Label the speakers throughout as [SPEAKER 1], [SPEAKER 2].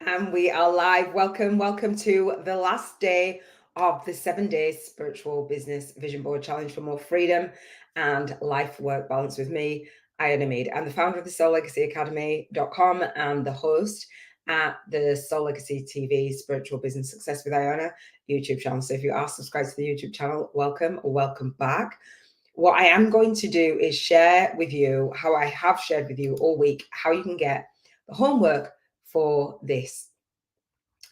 [SPEAKER 1] And we are live. Welcome to the last day of the 7-day spiritual business vision board challenge for more freedom and life work balance with me, Iona Meade. I'm the founder of the SoulLegacyAcademy.com and the host at the SoulLegacyTV Spiritual Business Success with Iona YouTube channel. So if you are subscribed to the YouTube channel, welcome or welcome back. What I am going to do is share with you how I have shared with you all week, how you can get the homework for this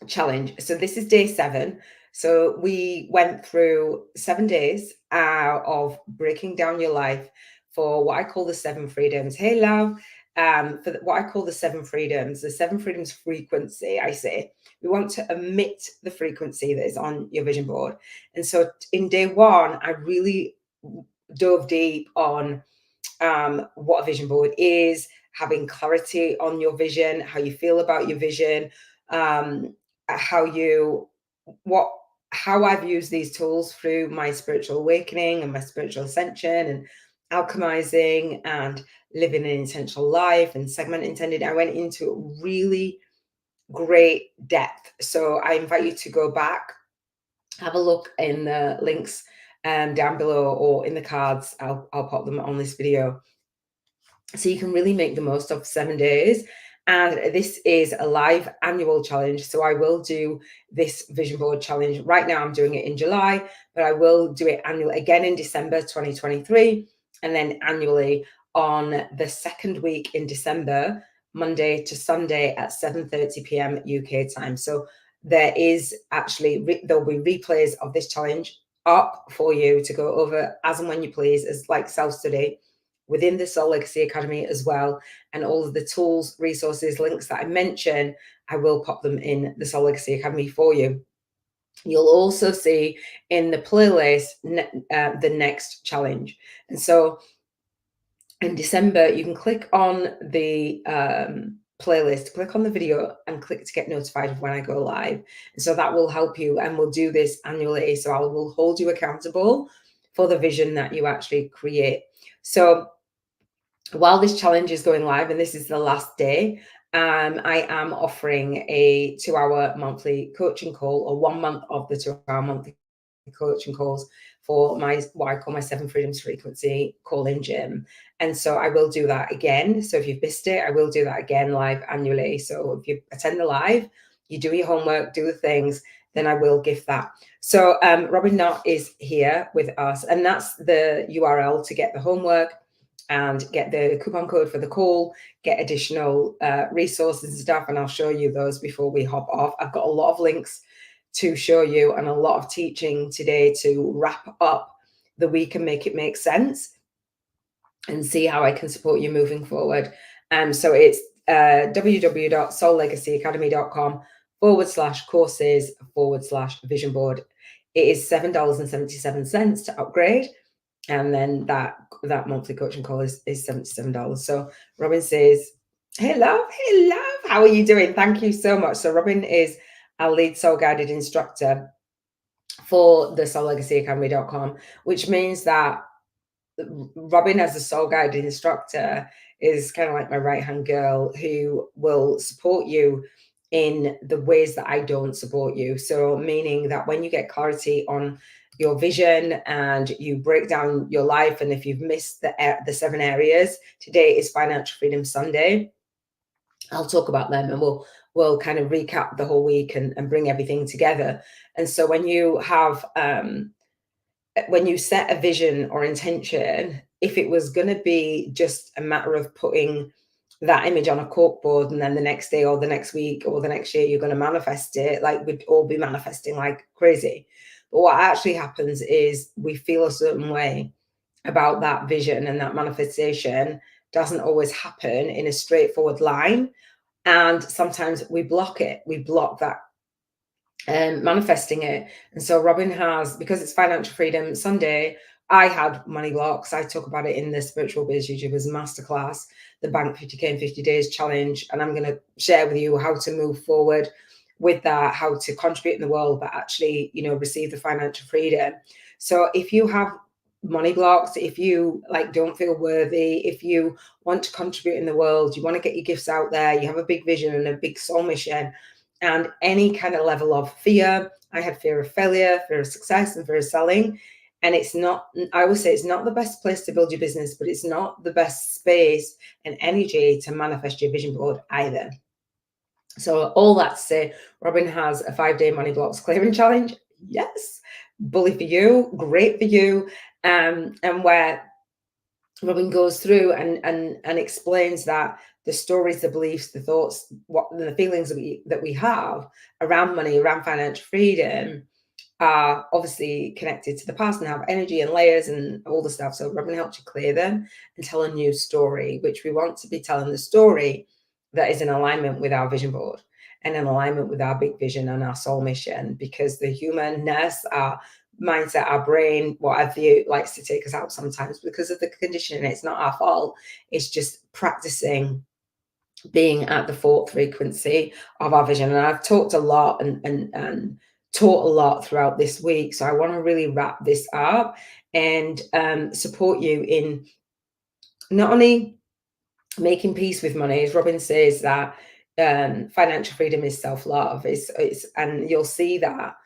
[SPEAKER 1] challenge. So this is day 7. So we went through 7 days of breaking down your life for what I call the 7 freedoms. Hey, love. For what I call the 7 freedoms, the 7 freedoms frequency, I say. We want to emit the frequency that is on your vision board. And so in day 1, I really dove deep on what a vision board is, having clarity on your vision, how you feel about your vision, how I've used these tools through my spiritual awakening and my spiritual ascension and alchemizing and living an intentional life and segment intended. I went into really great depth. So I invite you to go back, have a look in the links down below or in the cards. I'll pop them on this video. So you can really make the most of 7 days. And this is a live annual challenge. So I will do this vision board challenge. Right now I'm doing it in July, but I will do it annually again in December 2023. And then annually on the second week in December, Monday to Sunday at 7:30 p.m. UK time. So there is actually, there'll be replays of this challenge up for you to go over as and when you please, as like self-study within the Soul Legacy Academy as well. And all of the tools, resources, links that I mention, I will pop them in the Soul Legacy Academy for you. You'll also see in the playlist the next challenge. And so in December, you can click on the playlist, click on the video and click to get notified of when I go live. And so that will help you, and we'll do this annually. So I will hold you accountable for the vision that you actually create. So while this challenge is going live, and this is the last day, I am offering a 2-hour monthly coaching call, or 1 month of the 2-hour monthly coaching calls for what I call my 7 freedoms frequency call-in gym. And so I will do that again. So if you've missed it, I will do that again live annually. So if you attend the live, you do your homework, do the things, then I will gift that. So Robin Knott is here with us, and that's the URL to get the homework and get the coupon code for the call, get additional resources and stuff. And I'll show you those before we hop off. I've got a lot of links to show you and a lot of teaching today to wrap up the week and make it make sense and see how I can support you moving forward. So it's www.soullegacyacademy.com/courses/vision board. It is $7.77 to upgrade. And then that monthly coaching call is $77. So Robin says, hey love, how are you doing? Thank you so much. So Robin is our lead soul guided instructor for the SoulLegacyAcademy.com, which means that Robin as a soul guided instructor is kind of like my right-hand girl who will support you in the ways that I don't support you. So meaning that when you get clarity on your vision and you break down your life, and if you've missed the 7 areas, today is Financial Freedom Sunday. I'll talk about them, and we'll kind of recap the whole week and bring everything together. And so when you have when you set a vision or intention, if it was going to be just a matter of putting that image on a corkboard and then the next day or the next week or the next year you're going to manifest it, like we'd all be manifesting like crazy. But what actually happens is we feel a certain way about that vision, and that manifestation doesn't always happen in a straightforward line. And sometimes we block it. We block that manifesting it. And so Robin has, because it's Financial Freedom Sunday, I had money blocks. I talk about it in the Spiritual Biz YouTubers Masterclass, the Bank 50K in 50 Days Challenge. And I'm going to share with you how to move forward with that, how to contribute in the world, but actually, receive the financial freedom. So if you have money blocks, if you like don't feel worthy, if you want to contribute in the world, you want to get your gifts out there, you have a big vision and a big soul mission, and any kind of level of fear. I had fear of failure, fear of success, and fear of selling. And it's not, I would say it's not the best place to build your business, but it's not the best space and energy to manifest your vision board either. So all that to say, Robin has a 5-day money blocks clearing challenge. Yes, bully for you, great for you. And where Robin goes through and explains that the stories, the beliefs, the thoughts, what the feelings that we have around money, around financial freedom, are obviously connected to the past and have energy and layers and all the stuff. So Robin helps you clear them and tell a new story, which we want to be telling the story that is in alignment with our vision board and in alignment with our big vision and our soul mission, because the humanness, our mindset, our brain, whatever you, likes to take us out sometimes because of the conditioning. It's not our fault. It's just practicing being at the fourth frequency of our vision. And I've talked a lot and taught a lot throughout this week. So I want to really wrap this up and support you in not only making peace with money, as Robin says, that financial freedom is self-love. It's and you'll see that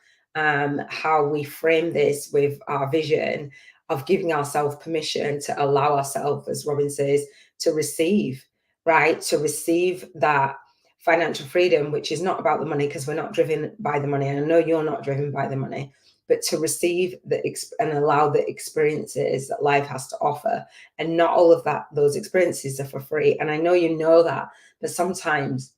[SPEAKER 1] how we frame this with our vision of giving ourselves permission to allow ourselves, as Robin says, to receive, right? To receive that financial freedom, which is not about the money, because we're not driven by the money. And I know you're not driven by the money, but to receive and allow the experiences that life has to offer. And not all of those experiences are for free. And I know you know that, but sometimes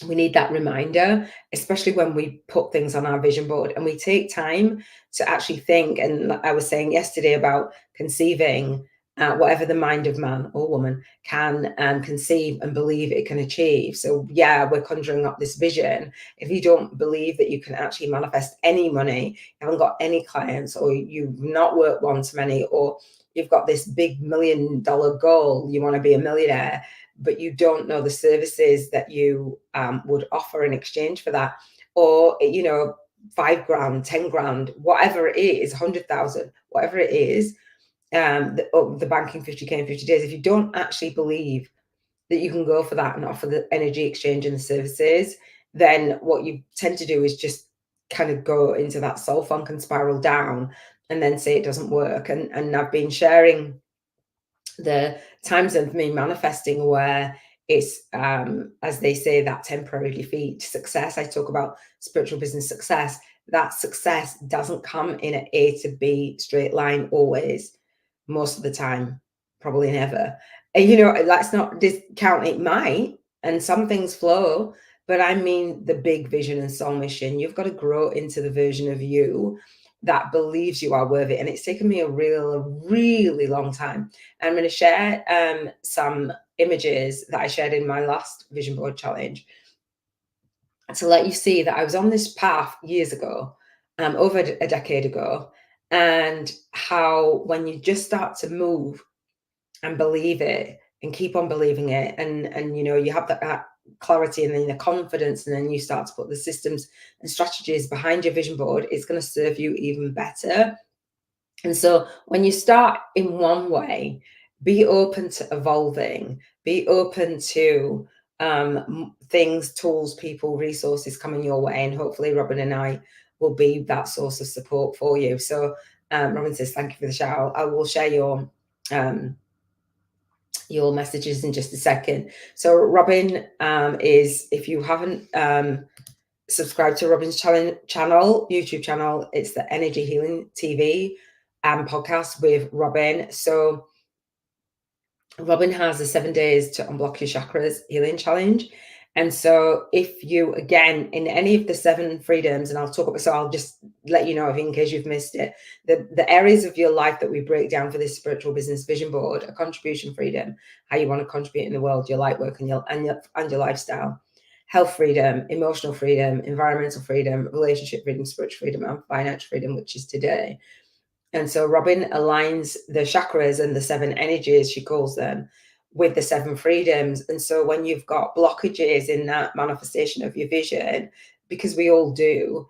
[SPEAKER 1] we need that reminder, especially when we put things on our vision board and we take time to actually think. And I was saying yesterday about conceiving whatever the mind of man or woman can conceive and believe it can achieve. So yeah, we're conjuring up this vision. If you don't believe that you can actually manifest any money, you haven't got any clients, or you've not worked one-to-many, or you've got this big $1 million goal, you want to be a millionaire, but you don't know the services that you would offer in exchange for that, or $5 grand, 10 grand, whatever it is, 100,000, whatever it is, the banking 50K in 50 days. If you don't actually believe that you can go for that and offer the energy exchange and the services, then what you tend to do is just kind of go into that soul funk and spiral down and then say it doesn't work. And I've been sharing the times of me manifesting where it's as they say, that temporary defeat. Success, I talk about spiritual business success. That success doesn't come in an A to B straight line always. Most of the time, probably never. And let's not discount, it might, and some things flow, but I mean the big vision and soul mission. You've got to grow into the version of you that believes you are worthy. And it's taken me a really long time. I'm going to share some images that I shared in my last vision board challenge to let you see that I was on this path years ago, over a decade ago, and how when you just start to move and believe it and keep on believing it, and you have that clarity and then the confidence, and then you start to put the systems and strategies behind your vision board, it's going to serve you even better. And so when you start in one way, be open to evolving, be open to things, tools, people, resources coming your way. And hopefully Robin and I will be that source of support for you. So Robin says, thank you for the shout. I will share your messages in just a second. So Robin is, if you haven't subscribe to Robin's channel, YouTube channel, it's the Energy Healing TV and podcast with Robin. So Robin has a 7 days to unblock your chakras healing challenge. And so if you, again, in any of the 7 freedoms, and I'll talk about, so I'll just let you know in case you've missed it, the areas of your life that we break down for this spiritual business vision board: a contribution freedom, how you want to contribute in the world, your light work and your lifestyle; health freedom, emotional freedom, environmental freedom, relationship freedom, spiritual freedom, and financial freedom, which is today. And so Robin aligns the chakras and the 7 energies, she calls them, with the 7 freedoms. And so when you've got blockages in that manifestation of your vision, because we all do,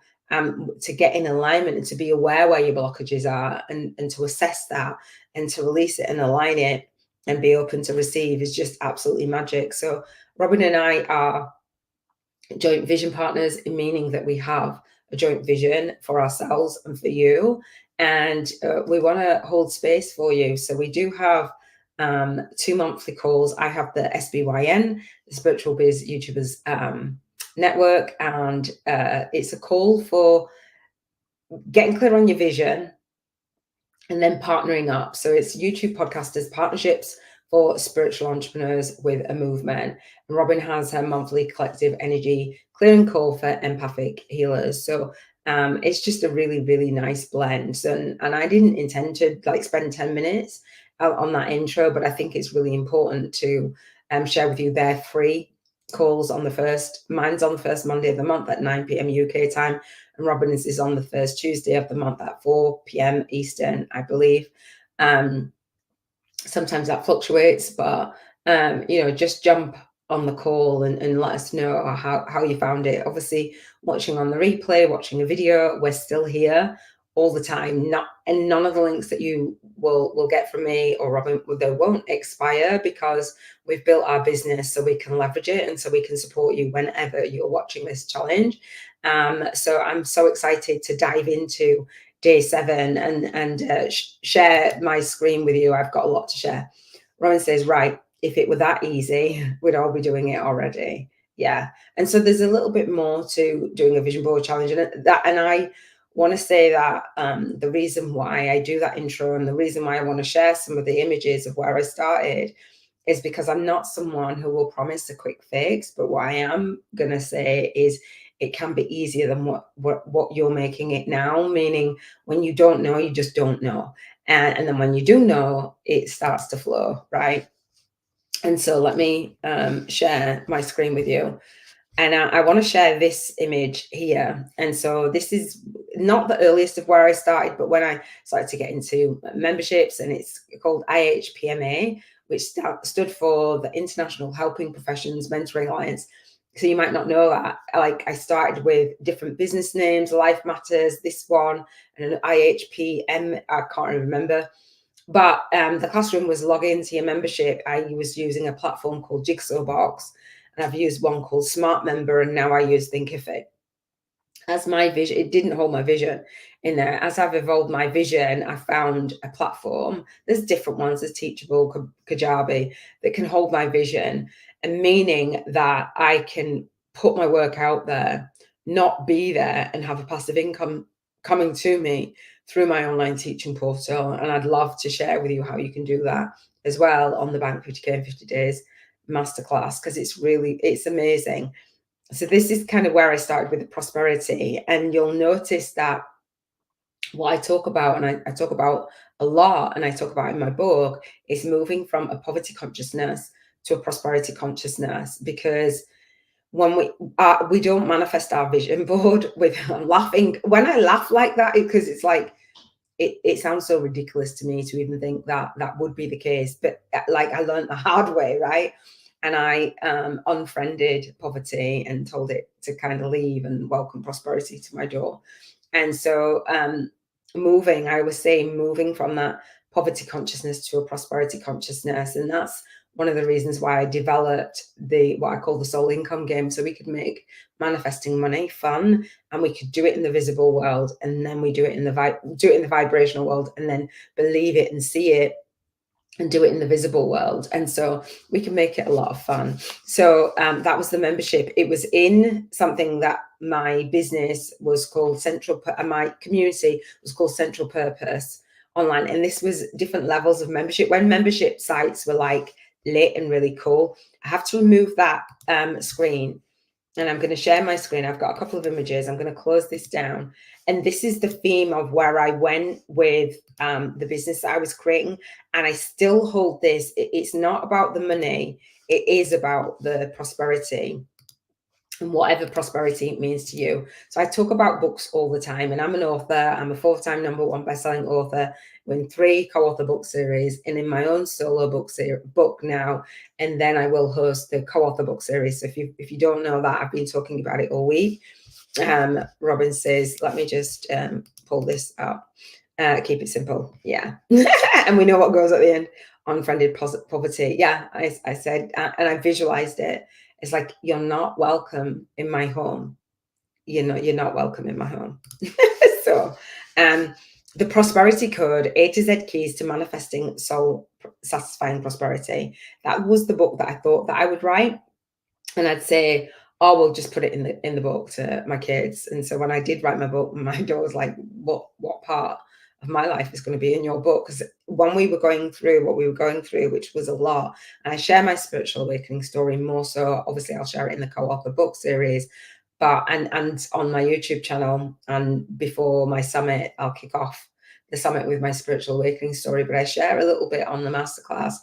[SPEAKER 1] to get in alignment and to be aware where your blockages are, and to assess that and to release it and align it and be open to receive is just absolutely magic. So Robin and I are joint vision partners, meaning that we have a joint vision for ourselves and for you, and we want to hold space for you. So we do have 2 monthly calls. I have the SBYN, the Spiritual Biz YouTubers network, and it's a call for getting clear on your vision and then partnering up. So it's YouTube podcasters partnerships for spiritual entrepreneurs with a movement. And Robin has her monthly collective energy clearing call for empathic healers. So it's just a really, really nice blend. So, and I didn't intend to like spend 10 minutes on that intro, but I think it's really important to share with you their free calls on the first. Mine's on the first Monday of the month at 9 p.m. UK time, and Robin's is on the first Tuesday of the month at 4 p.m. Eastern, I believe. Sometimes that fluctuates, but just jump on the call and let us know how you found it. Obviously, watching on the replay, watching a video, we're still here all the time. None of the links that you will get from me or Robin, they won't expire, because we've built our business so we can leverage it and so we can support you whenever you're watching this challenge. So I'm so excited to dive into day 7 and share my screen with you. I've got a lot to share. Robin says, right, if it were that easy, we'd all be doing it already. Yeah. And so there's a little bit more to doing a vision board challenge, and I want to say that the reason why I do that intro and the reason why I want to share some of the images of where I started is because I'm not someone who will promise a quick fix, but what I am going to say is it can be easier than what you're making it now, meaning when you don't know, you just don't know. And then when you do know, it starts to flow, right? And so let me share my screen with you. And I want to share this image here. And so this is not the earliest of where I started, but when I started to get into memberships, and it's called IHPMA, which stood for the International Helping Professions Mentoring Alliance. So you might not know that. Like, I started with different business names, Life Matters, this one, and an IHPM, I can't remember. But the classroom was log into your membership. I was using a platform called Jigsaw Box, and I've used one called Smart Member, and now I use Thinkific. As my vision, it didn't hold my vision in there. As I've evolved my vision, I found a platform. There's different ones. There's Teachable, Kajabi, that can hold my vision, and meaning that I can put my work out there, not be there, and have a passive income coming to me through my online teaching portal. And I'd love to share with you how you can do that as well on the Bank 50K in 50 Days masterclass, because it's amazing. So this is kind of where I started with the prosperity, and you'll notice that what I talk about, and I talk about a lot, and I talk about in my book, is moving from a poverty consciousness to a prosperity consciousness. Because when we don't manifest our vision board with laughing. When I laugh like that, because it's like, it sounds so ridiculous to me to even think that that would be the case. But like, I learned the hard way, right? And I unfriended poverty and told it to kind of leave and welcome prosperity to my door. And so I was saying, moving from that poverty consciousness to a prosperity consciousness. And that's one of the reasons why I developed what I call the soul income game. So we could make manifesting money fun, and we could do it in the visible world, and then we do it in the vibrational world, and then believe it and see it and do it in the visible world. And so we can make it a lot of fun. So that was the membership. It was in something that my business was called my community was called Central Purpose Online. And this was different levels of membership. When membership sites were like lit and really cool, I have to remove that screen. And I'm going to share my screen. I've got a couple of images. I'm going to close this down. And this is the theme of where I went with the business that I was creating. And I still hold this. It's not about the money. It is about the prosperity, and whatever prosperity means to you. So I talk about books all the time, and I'm an author. I'm a 4-time #1 best-selling author. We're in 3 co-author book series, and in my own solo book now. And then I will host the co-author book series. So if you don't know that, I've been talking about it all week. Robin says, let me just pull this up. Keep it simple. Yeah. And we know what goes at the end. Unfriended poverty. Yeah, I said, and I visualized it. It's like, you're not welcome in my home. You're not welcome in my home. So, the prosperity code, A to Z keys to manifesting soul satisfying prosperity. That was the book that I thought that I would write. And I'd say, oh, we'll just put it in the book to my kids. And so when I did write my book, my daughter was like, what part of my life is going to be in your book? Because when we were going through what we were going through, which was a lot, and I share my spiritual awakening story more so, obviously I'll share it in the co-author book series, but and on my YouTube channel, and before my summit, I'll kick off the summit with my spiritual awakening story, but I share a little bit on the masterclass.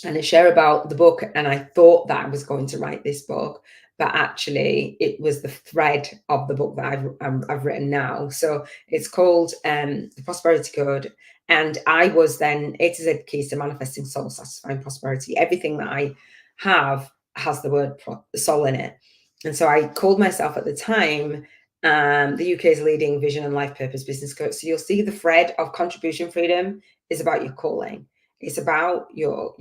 [SPEAKER 1] And I share about the book, and I thought that I was going to write this book, but actually it was the thread of the book that I've written now. So it's called The Prosperity Code, and I was then A to Z keys to manifesting soul satisfying prosperity. Everything that I have has the word soul in it, and so I called myself at the time the UK's leading vision and life purpose business coach. So you'll see the thread of contribution freedom is about your calling. It's about your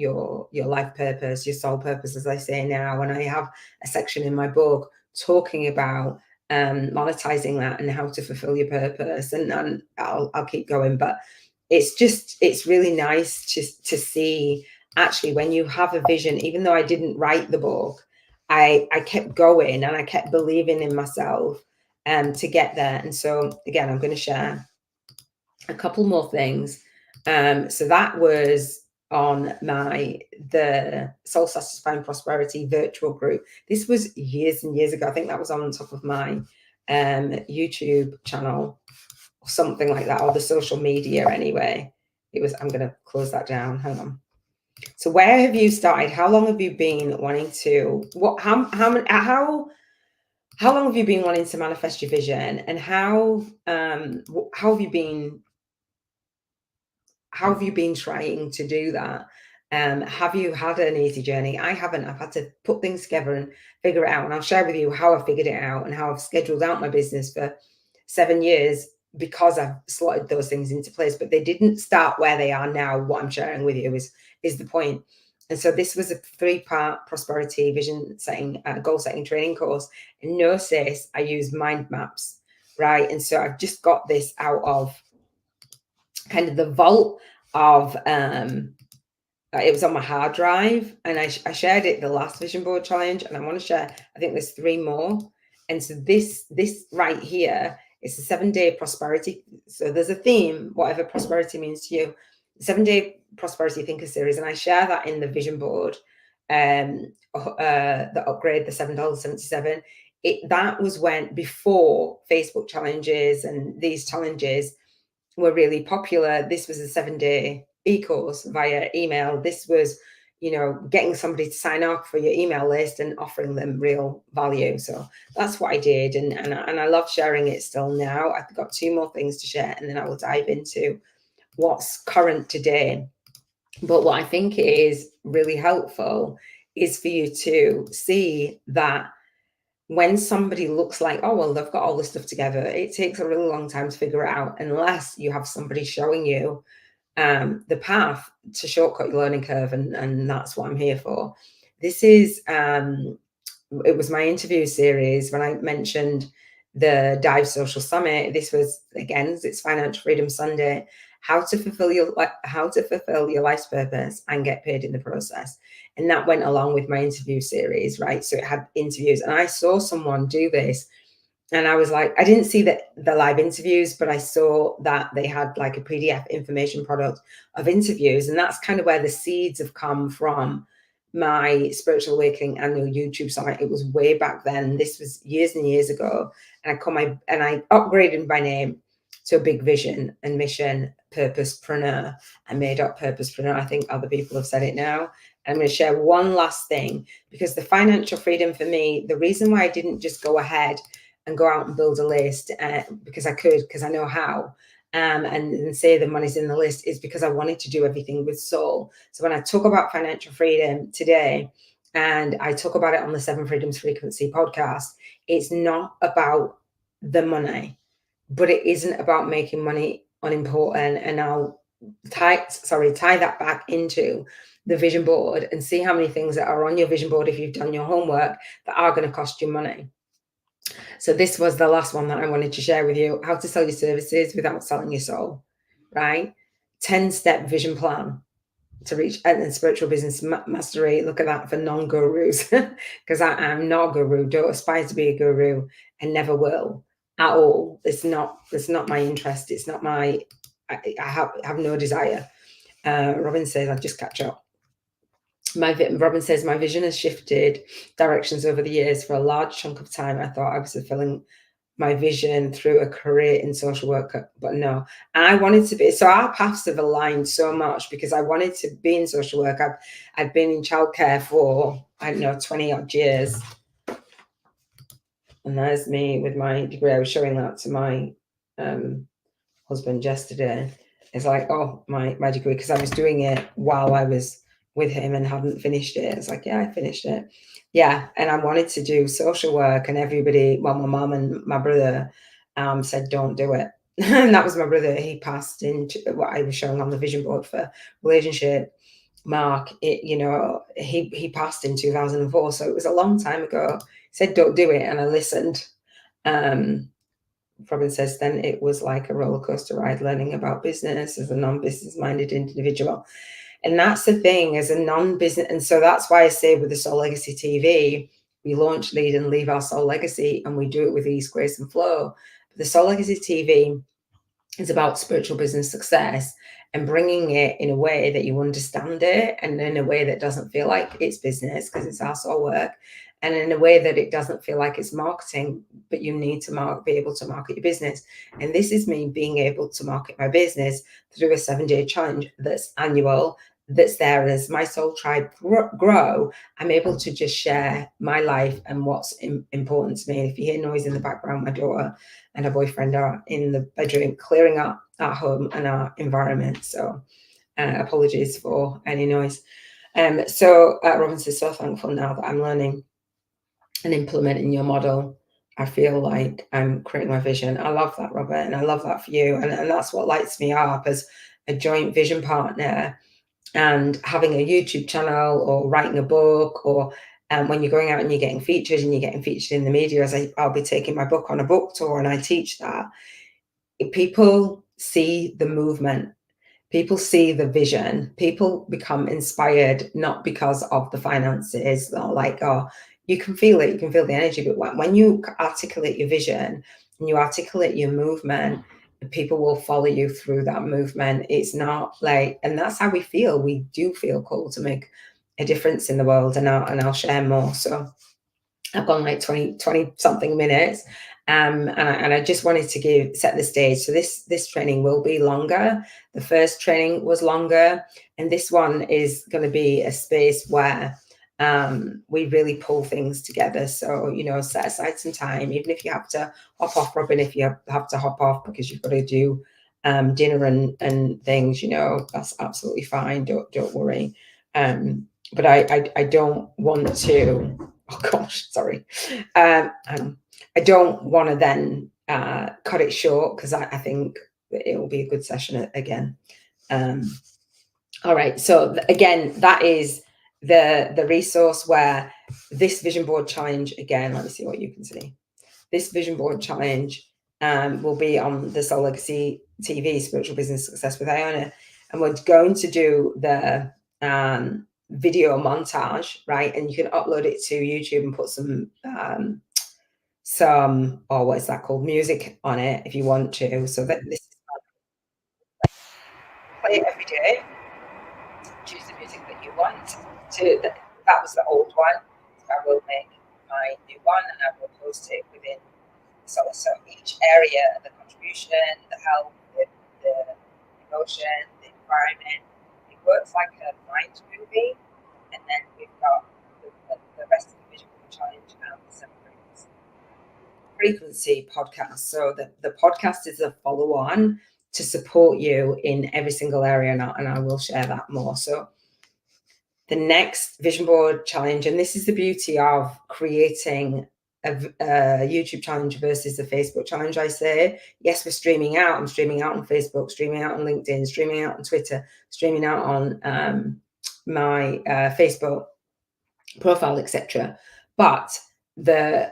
[SPEAKER 1] life purpose, your soul purpose, as I say now. And I have a section in my book talking about monetizing that and how to fulfill your purpose. And I'll keep going, but it's really nice to see actually when you have a vision. Even though I didn't write the book, I kept going and I kept believing in myself to get there. And so again, I'm going to share a couple more things. So that was on the Soul Satisfying Prosperity virtual group. This was years and years ago. I think that was on top of my YouTube channel or something like that, or the social media anyway. It was, I'm going to close that down. Hang on. So where have you started? How long have you been wanting to, how long have you been wanting to manifest your vision, and how have you been trying to do that? Have you had an easy journey? I haven't. I've had to put things together and figure it out. And I'll share with you how I figured it out and how I've scheduled out my business for 7 years because I've slotted those things into place. But they didn't start where they are now. What I'm sharing with you is the point. And so this was a 3-part prosperity vision setting, goal setting training course. And notice I use mind maps, right? And so I've just got this out of kind of the vault of it was on my hard drive, and I shared it the last vision board challenge, and I want to share, I think there's 3 more. And so this right here is a 7-day prosperity. So there's a theme, whatever prosperity means to you, 7-day prosperity thinker series, and I share that in the vision board, the upgrade, the $7.77. That was when, before Facebook challenges and these challenges were really popular. This was a 7-day e-course via email. This was, getting somebody to sign up for your email list and offering them real value. So that's what I did. And I love sharing it still now. I've got 2 more things to share, and then I will dive into what's current today. But what I think is really helpful is for you to see that when somebody looks like, oh, well, they've got all this stuff together, it takes a really long time to figure it out unless you have somebody showing you the path to shortcut your learning curve. And that's what I'm here for. This is, it was my interview series when I mentioned the Dive Social Summit. This was, again, it's Financial Freedom Sunday. How to fulfill your life's purpose and get paid in the process. And that went along with my interview series, right? So it had interviews, and I saw someone do this, and I was like, I didn't see the live interviews, but I saw that they had like a PDF information product of interviews, and that's kind of where the seeds have come from my Spiritual Awakening annual YouTube summit. It was way back then. This was years and years ago, and I upgraded my name to a big vision and mission purposepreneur. I made up purposepreneur. I think other people have said it now. I'm going to share one last thing, because the financial freedom for me, the reason why I didn't just go ahead and go out and build a list because I know how, and say the money's in the list, is because I wanted to do everything with soul. So when I talk about financial freedom today, and I talk about it on the Seven Freedoms Frequency podcast. It's not about the money, but it isn't about making money unimportant. And I'll tie that back into the vision board and see how many things that are on your vision board, if you've done your homework, that are going to cost you money. So this was the last one that I wanted to share with you: how to sell your services without selling your soul, right? 10-step vision plan to reach and spiritual business mastery. Look at that for non-gurus, because I'm not a guru. Don't aspire to be a guru, and never will at all. It's not my interest. It's not my, I have no desire. Robin says, I'll just catch up. Robin says, my vision has shifted directions over the years. For a large chunk of time, I thought I was fulfilling my vision through a career in social work, but no, I wanted to be. So our paths have aligned so much because I wanted to be in social work. I've been in childcare for, I don't know, 20 odd years. And there's me with my degree. I was showing that to my husband yesterday. It's like, oh, my degree, because I was doing it while I was with him and hadn't finished it. It's like, yeah, I finished it. Yeah. And I wanted to do social work, and everybody, well, my mom and my brother said, don't do it. And that was my brother. He passed into what I was showing on the vision board for relationship. Mark, he passed in 2004. So it was a long time ago. He said, don't do it. And I listened. Robin says, then it was like a roller coaster ride, learning about business as a non-business minded individual. And that's the thing, as a non-business. And so that's why I say with the Soul Legacy TV, we launch, lead, and leave our soul legacy, and we do it with ease, grace, and flow. But the Soul Legacy TV is about spiritual business success and bringing it in a way that you understand it, and in a way that doesn't feel like it's business, because it's our soul work, and in a way that it doesn't feel like it's marketing, but you need to be able to market your business. And this is me being able to market my business through a 7-day challenge that's annual, that's there. As my soul tribe grow, I'm able to just share my life and what's important to me. If you hear noise in the background, my daughter and her boyfriend are in the bedroom clearing up our home and our environment. So apologies for any noise. So Robin says, so thankful now that I'm learning and implementing your model. I feel like I'm creating my vision. I love that, Robert, and I love that for you. And that's what lights me up as a joint vision partner. And having a YouTube channel, or writing a book, or when you're going out and you're getting featured, and you're getting featured in the media, as I'll be taking my book on a book tour, and I teach that, people see the movement, people see the vision, people become inspired, not because of the finances, or like, oh, you can feel it, you can feel the energy. But when you articulate your vision and you articulate your movement, people will follow you through that movement. It's not like, and that's how we feel. We do feel called to make a difference in the world, and I'll share more. So I've gone like 20 something minutes. And I just wanted to set the stage. So this training will be longer. The first training was longer, and this one is going to be a space where we really pull things together. So, set aside some time, even if you have to hop off, Robin, if you have to hop off because you've got to do dinner and things, that's absolutely fine. Don't worry. But I don't want to, oh gosh, sorry. I don't want to then cut it short, because I think it will be a good session again. All right. So again, that is the resource where this vision board challenge, again, let me see what you can see. This vision board challenge will be on the Soul Legacy TV, Spiritual Business Success with Iona. And we're going to do the video montage, right? And you can upload it to YouTube and put some, or what is that called, music on it if you want to. So that this is play it every day. Choose the music that you want. That was the old one. So I will make my new one, and I will post it within so each area, the contribution, the health, the emotion, the environment, it works like a mind movie. And then we've got the rest of the vision challenge and the 7 frequency podcast. So the podcast is a follow-on to support you in every single area, and I will share that more. So the next vision board challenge, and this is the beauty of creating a YouTube challenge versus a Facebook challenge. I say, yes, we're streaming out. I'm streaming out on Facebook, streaming out on LinkedIn, streaming out on Twitter, streaming out on my Facebook profile, etc. But the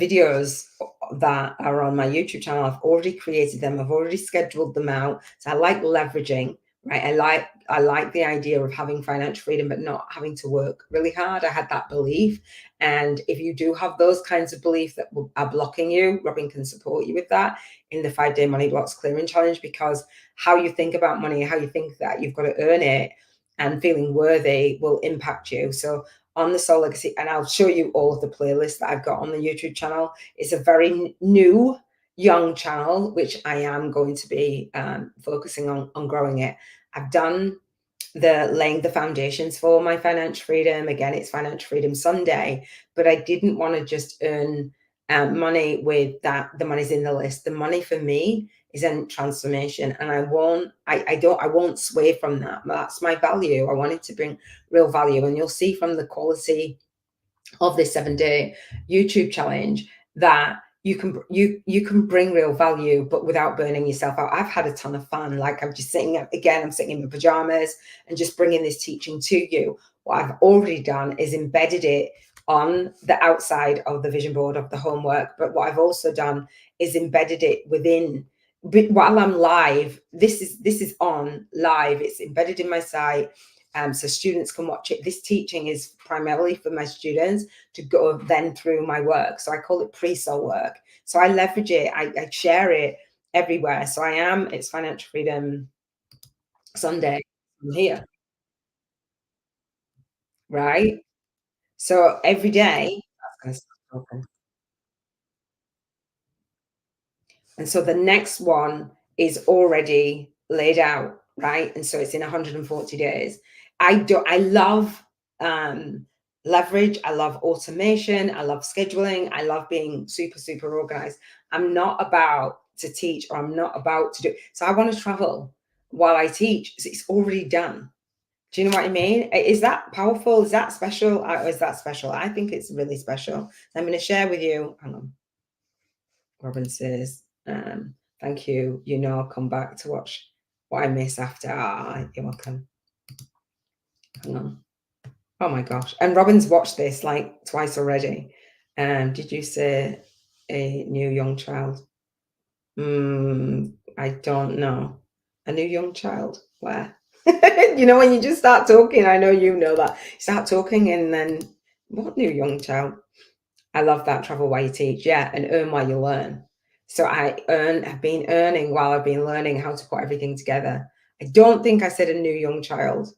[SPEAKER 1] videos that are on my YouTube channel, I've already created them. I've already scheduled them out. So I like leveraging, right? I like the idea of having financial freedom, but not having to work really hard. I had that belief. And if you do have those kinds of beliefs that are blocking you, Robin can support you with that in the 5-day money blocks clearing challenge, because how you think about money, how you think that you've got to earn it and feeling worthy will impact you. So on the Soul Legacy, and I'll show you all of the playlists that I've got on the YouTube channel. It's a very new, young channel, which I am going to be focusing on growing it. I've done laying the foundations for my financial freedom. Again, it's Financial Freedom Sunday, but I didn't want to just earn money with that. The money's in the list. The money for me is in transformation, and I won't sway from that. That's my value. I wanted to bring real value, and you'll see from the quality of this 7-day YouTube challenge that you can bring real value, but without burning yourself out. I've had a ton of fun. Like I'm sitting in my pajamas and just bringing this teaching to you. What I've already done is embedded it on the outside of the vision board of the homework. But what I've also done is embedded it within, while I'm live. This is on live. It's embedded in my site. So students can watch it. This teaching is primarily for my students to go then through my work. So I call it pre-soul work. So I leverage it. I share it everywhere. So it's Financial Freedom Sunday. I'm here, right? So every day, that's gonna stop. And so the next one is already laid out, right? And so it's in 140 days. I love leverage. I love automation. I love scheduling. I love being super, super organized. I'm not about to teach, or I'm not about to do. So I want to travel while I teach. So it's already done. Do you know what I mean? Is that powerful? Is that special? Is that special? I think it's really special. I'm going to share with you. Hang on. Robin says, thank you. I'll come back to watch what I miss after. You're welcome. Hang on. Oh my gosh. And Robin's watched this like twice already. Did you say a new young child? I don't know. A new young child? Where? When you just start talking, I know you know that. You start talking and then, what new young child? I love that. Travel while you teach. Yeah, and earn while you learn. So have been earning while I've been learning how to put everything together. I don't think I said a new young child.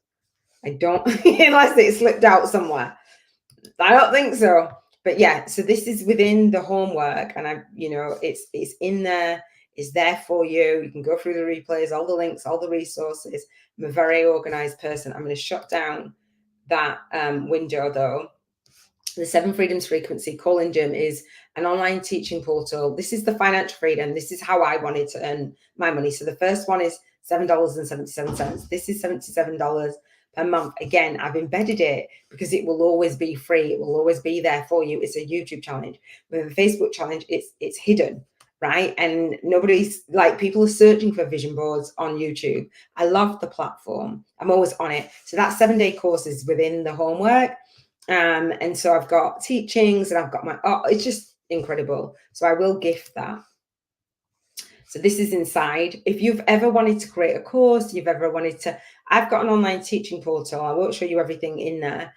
[SPEAKER 1] I don't, unless it slipped out somewhere. I don't think so. But yeah, so this is within the homework, and it's in there. It's there for you. You can go through the replays, all the links, all the resources. I'm a very organized person. I'm going to shut down that window though. The 7 Freedoms Frequency Call-in Gym is an online teaching portal. This is the financial freedom. This is how I wanted to earn my money. So the first one is $7.77. This is $77 per month. Again, I've embedded it because it will always be free. It will always be there for you. It's a YouTube challenge. With a Facebook challenge, it's hidden, right? And nobody's like, people are searching for vision boards on YouTube. I love the platform. I'm always on it. So that 7-day course is within the homework. And so I've got teachings, and I've got it's just incredible. So I will gift that. So this is inside. If you've ever wanted to create a course, I've got an online teaching portal. I won't show you everything in there,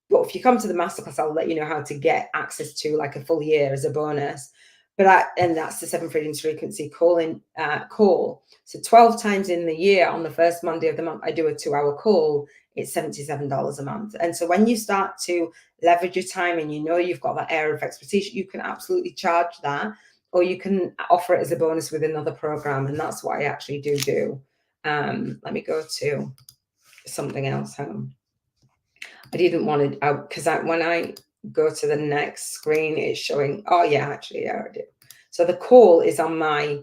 [SPEAKER 1] but if you come to the masterclass, I'll let you know how to get access to like a full year as a bonus. And that's the 7 Freedoms Frequency call. So 12 times in the year, on the first Monday of the month, I do a 2-hour call. It's $77 a month. And so when you start to leverage your time and you've got that area of expertise, you can absolutely charge that, or you can offer it as a bonus with another program. And that's what I actually do. Let me go to something else. I didn't want to, because when I go to the next screen, it's showing, I do. So the call is on my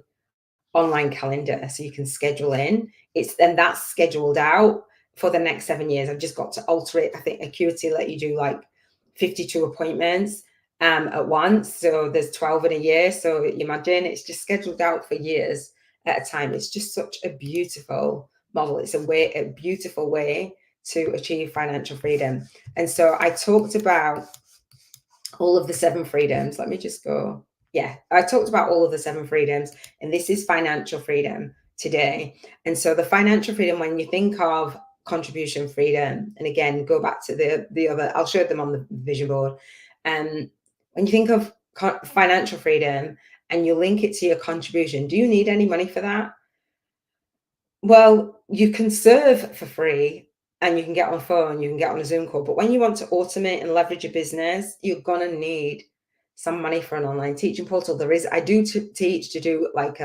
[SPEAKER 1] online calendar, so you can schedule in. That's scheduled out for the next 7 years. I've just got to alter it. I think Acuity let you do like 52 appointments at once. So there's 12 in a year. So you imagine it's just scheduled out for years at a time. It's just such a beautiful model. It's a beautiful way to achieve financial freedom. And so I talked about all of the 7 freedoms. Let me just go. Yeah, I talked about all of the 7 freedoms, and this is financial freedom today. And so the financial freedom, when you think of contribution freedom, and again, go back to the other, I'll show them on the vision board. When you think of financial freedom and you link it to your contribution, do you need any money for that? Well, you can serve for free and you can get on a phone, you can get on a Zoom call. But when you want to automate and leverage your business, you're going to need some money for an online teaching portal. I do teach to do like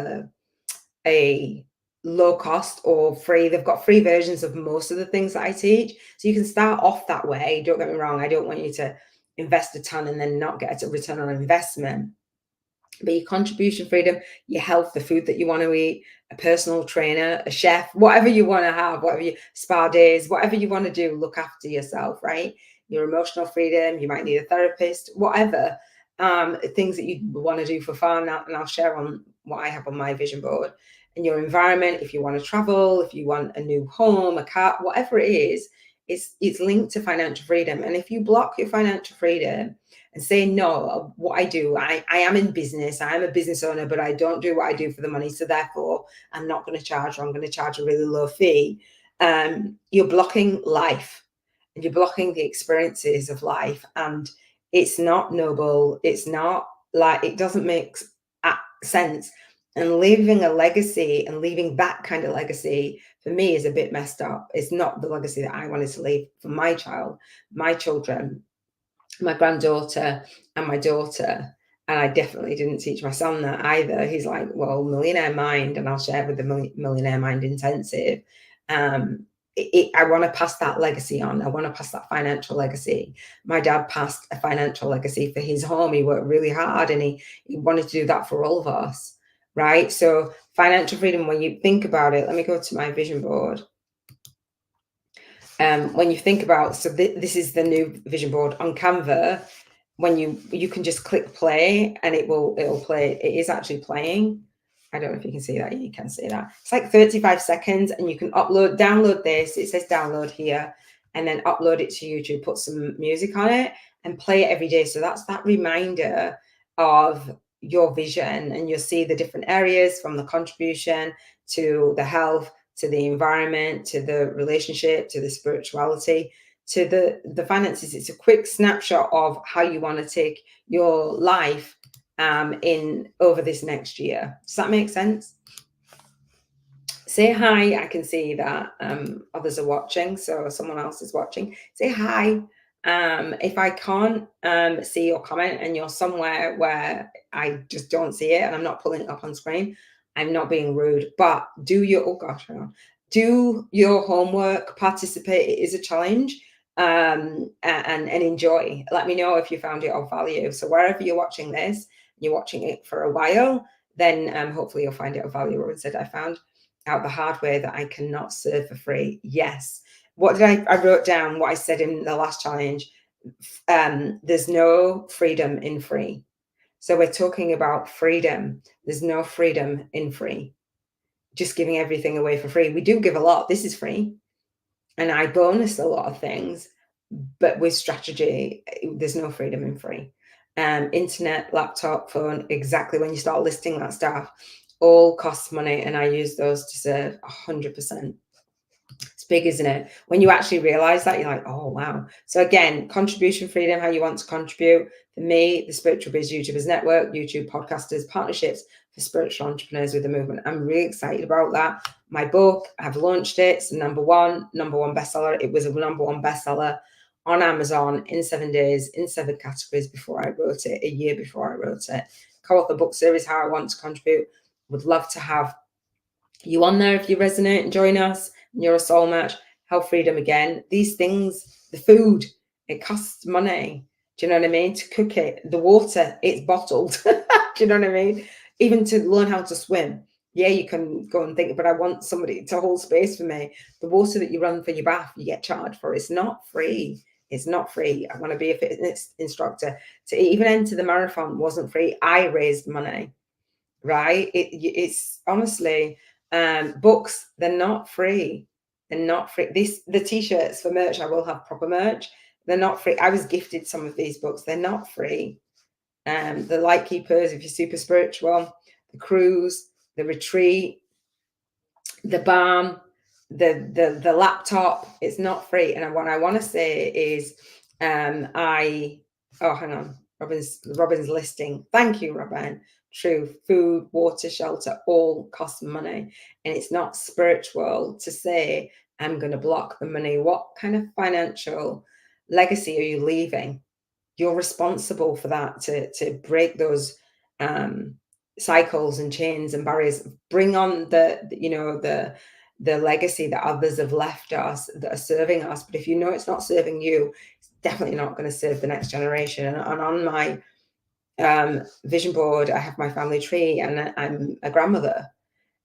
[SPEAKER 1] a low cost or free. They've got free versions of most of the things that I teach. So you can start off that way. Don't get me wrong. I don't want you to invest a ton and then not get a return on investment. But your contribution freedom, your health, the food that you want to eat, a personal trainer, a chef, whatever you want to have, whatever you spa days, whatever you want to do, look after yourself, right? Your emotional freedom, you might need a therapist, whatever things that you want to do for fun. And I'll share on what I have on my vision board. And your environment, if you want to travel, if you want a new home, a car, whatever it is, it's linked to financial freedom. And if you block your financial freedom and say, no, what I do, I am in business, I am a business owner, but I don't do what I do for the money. So therefore, I'm not going to charge, or I'm going to charge a really low fee. You're blocking life and you're blocking the experiences of life. And it's not noble. It's not like, it doesn't make sense. And leaving a legacy and leaving that kind of legacy for me is a bit messed up. It's not the legacy that I wanted to leave for my child, my children, my granddaughter and my daughter. And I definitely didn't teach my son that either. He's like, well, Millionaire Mind, and I'll share with the Millionaire Mind Intensive. I want to pass that legacy on. I want to pass that financial legacy. My dad passed a financial legacy for his home. He worked really hard and he wanted to do that for all of us, right? So financial freedom, when you think about it, let me go to my vision board. When you think about, so this is the new vision board on Canva. When you can just click play and it'll play. It is actually playing. I don't know if you can see that. You can see that. It's like 35 seconds and you can download this. It says download here and then upload it to YouTube, put some music on it and play it every day. So that's that reminder of your vision, and you'll see the different areas, from the contribution to the health, to the environment, to the relationship, to the spirituality, to the finances. It's a quick snapshot of how you want to take your life in over this next year. Does that make sense? Say hi. I can see that others are watching, so someone else is watching. Say hi. If I can't see your comment and you're somewhere where I just don't see it and I'm not pulling it up on screen, I'm not being rude, but do your homework, participate. It is a challenge, and enjoy. Let me know if you found it of value. So wherever you're watching this, you're watching it for a while, then hopefully you'll find it of value. Robin said, I found out the hard way that I cannot serve for free. Yes. What did I wrote down what I said in the last challenge. There's no freedom in free. So we're talking about freedom. There's no freedom in free. Just giving everything away for free. We do give a lot. This is free. And I bonus a lot of things, but with strategy, there's no freedom in free. Internet, laptop, phone, exactly. When you start listing that stuff, all costs money. And I use those to serve 100%. It's big, isn't it? When you actually realize that, you're like, oh, wow. So again, contribution freedom, how you want to contribute. For me, the Spiritual Biz YouTubers Network, YouTube podcasters, partnerships for spiritual entrepreneurs with the movement. I'm really excited about that. My book, I've launched it. It's number one bestseller. It was a number one bestseller on Amazon in 7 days, in 7 categories before I wrote it, a year before I wrote it. Co-author book series, how I want to contribute. Would love to have you on there if you resonate and join us. And you're a soul match. Health freedom again. These things, the food, it costs money. Do you know what I mean? To cook it, the water, it's bottled. Do you know what I mean? Even to learn how to swim, Yeah, you can go and think, but I want somebody to hold space for me. The water that you run for your bath, you get charged for. It's not free. It's not free. I want to be a fitness instructor. To even enter the marathon wasn't free. I raised money, right? It's honestly, books, they're not free. They're not free. The t-shirts for merch, I will have proper merch. They're not free. I was gifted some of these books. They're not free. The Light Keepers, if you're super spiritual, the cruise, the retreat, the balm, the laptop. It's not free. And what I want to say is, hang on, Robin's listing. Thank you, Robin. True. Food, water, shelter, all cost money, and it's not spiritual to say I'm going to block the money. What kind of financial legacy are you leaving? You're responsible for that, to break those cycles and chains and barriers. Bring on the legacy that others have left us, that are serving us. But if you know it's not serving you, it's definitely not going to serve the next generation. And on my vision board, I have my family tree, and I'm a grandmother.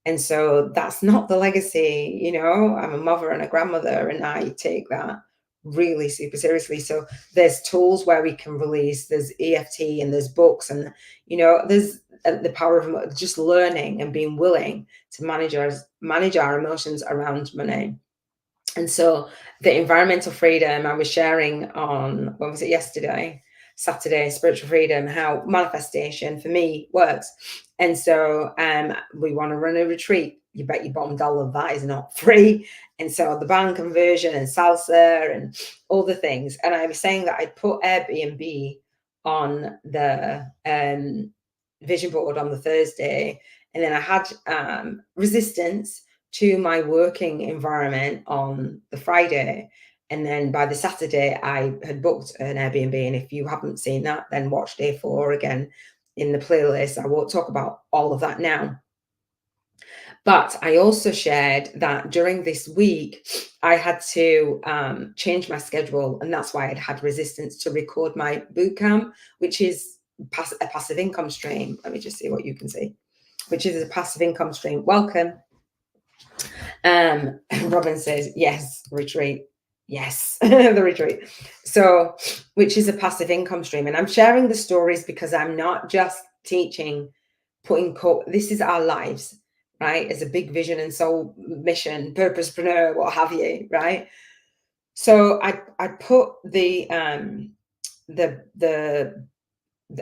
[SPEAKER 1] And so that's not the legacy, I'm a mother and a grandmother, and I take that really super seriously. So there's tools where we can release, there's EFT, and there's books, and, there's the power of just learning and being willing to manage our emotions around money. And so the environmental freedom I was sharing on, what was it, yesterday? Saturday, spiritual freedom, how manifestation for me works. And so we want to run a retreat. You bet your bottom dollar that is not free. And so the band conversion and salsa and all the things. And I was saying that I'd put Airbnb on the vision board on the Thursday. And then I had resistance to my working environment on the Friday. And then by the Saturday, I had booked an Airbnb. And if you haven't seen that, then watch day 4 again in the playlist. I won't talk about all of that now. But I also shared that during this week, I had to change my schedule. And that's why I'd had resistance to record my bootcamp, which is a passive income stream. Let me just see what you can see, which is a passive income stream. Welcome. Robin says, yes, retreat. Yes, the retreat. So, which is a passive income stream. And I'm sharing the stories because I'm not just teaching, this is our lives, right? As a big vision and soul mission, purposepreneur, what have you, right? So I put the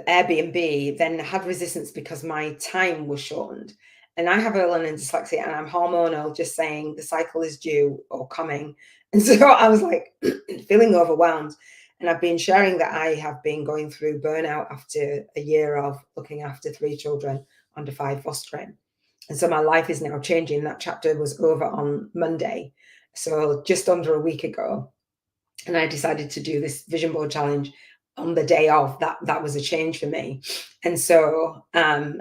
[SPEAKER 1] Airbnb, then had resistance because my time was shortened. And I have a learning dyslexia, and I'm hormonal, just saying the cycle is due or coming. And so I was like feeling overwhelmed. And I've been sharing that I have been going through burnout after a year of looking after 3 children under 5 fostering. And so my life is now changing. That chapter was over on Monday, so just under a week ago. And I decided to do this vision board challenge on the day of. That was a change for me. And so a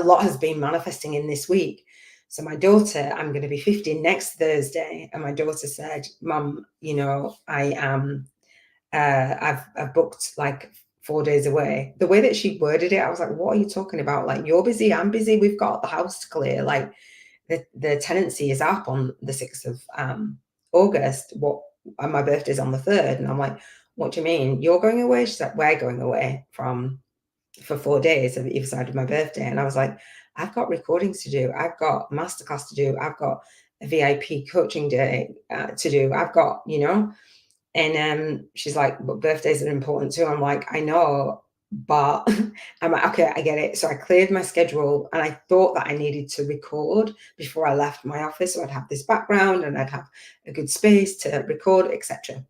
[SPEAKER 1] lot has been manifesting in this week. So my daughter, I'm going to be 50 next Thursday, and my daughter said, Mum, I am I've booked like 4 days away. The way that she worded it, I was like, what are you talking about? Like, you're busy, I'm busy, we've got the house to clear. Like, the tenancy is up on the 6th of August. And my birthday's on the 3rd. And I'm like, what do you mean? You're going away? She's like, we're going away for 4 days of either side of my birthday. And I was like, I've got recordings to do. I've got masterclass to do. I've got a VIP coaching day to do. I've got, and she's like, but birthdays are important too. I'm like, I know, but I'm like, okay, I get it. So I cleared my schedule, and I thought that I needed to record before I left my office. So I'd have this background and I'd have a good space to record, etc.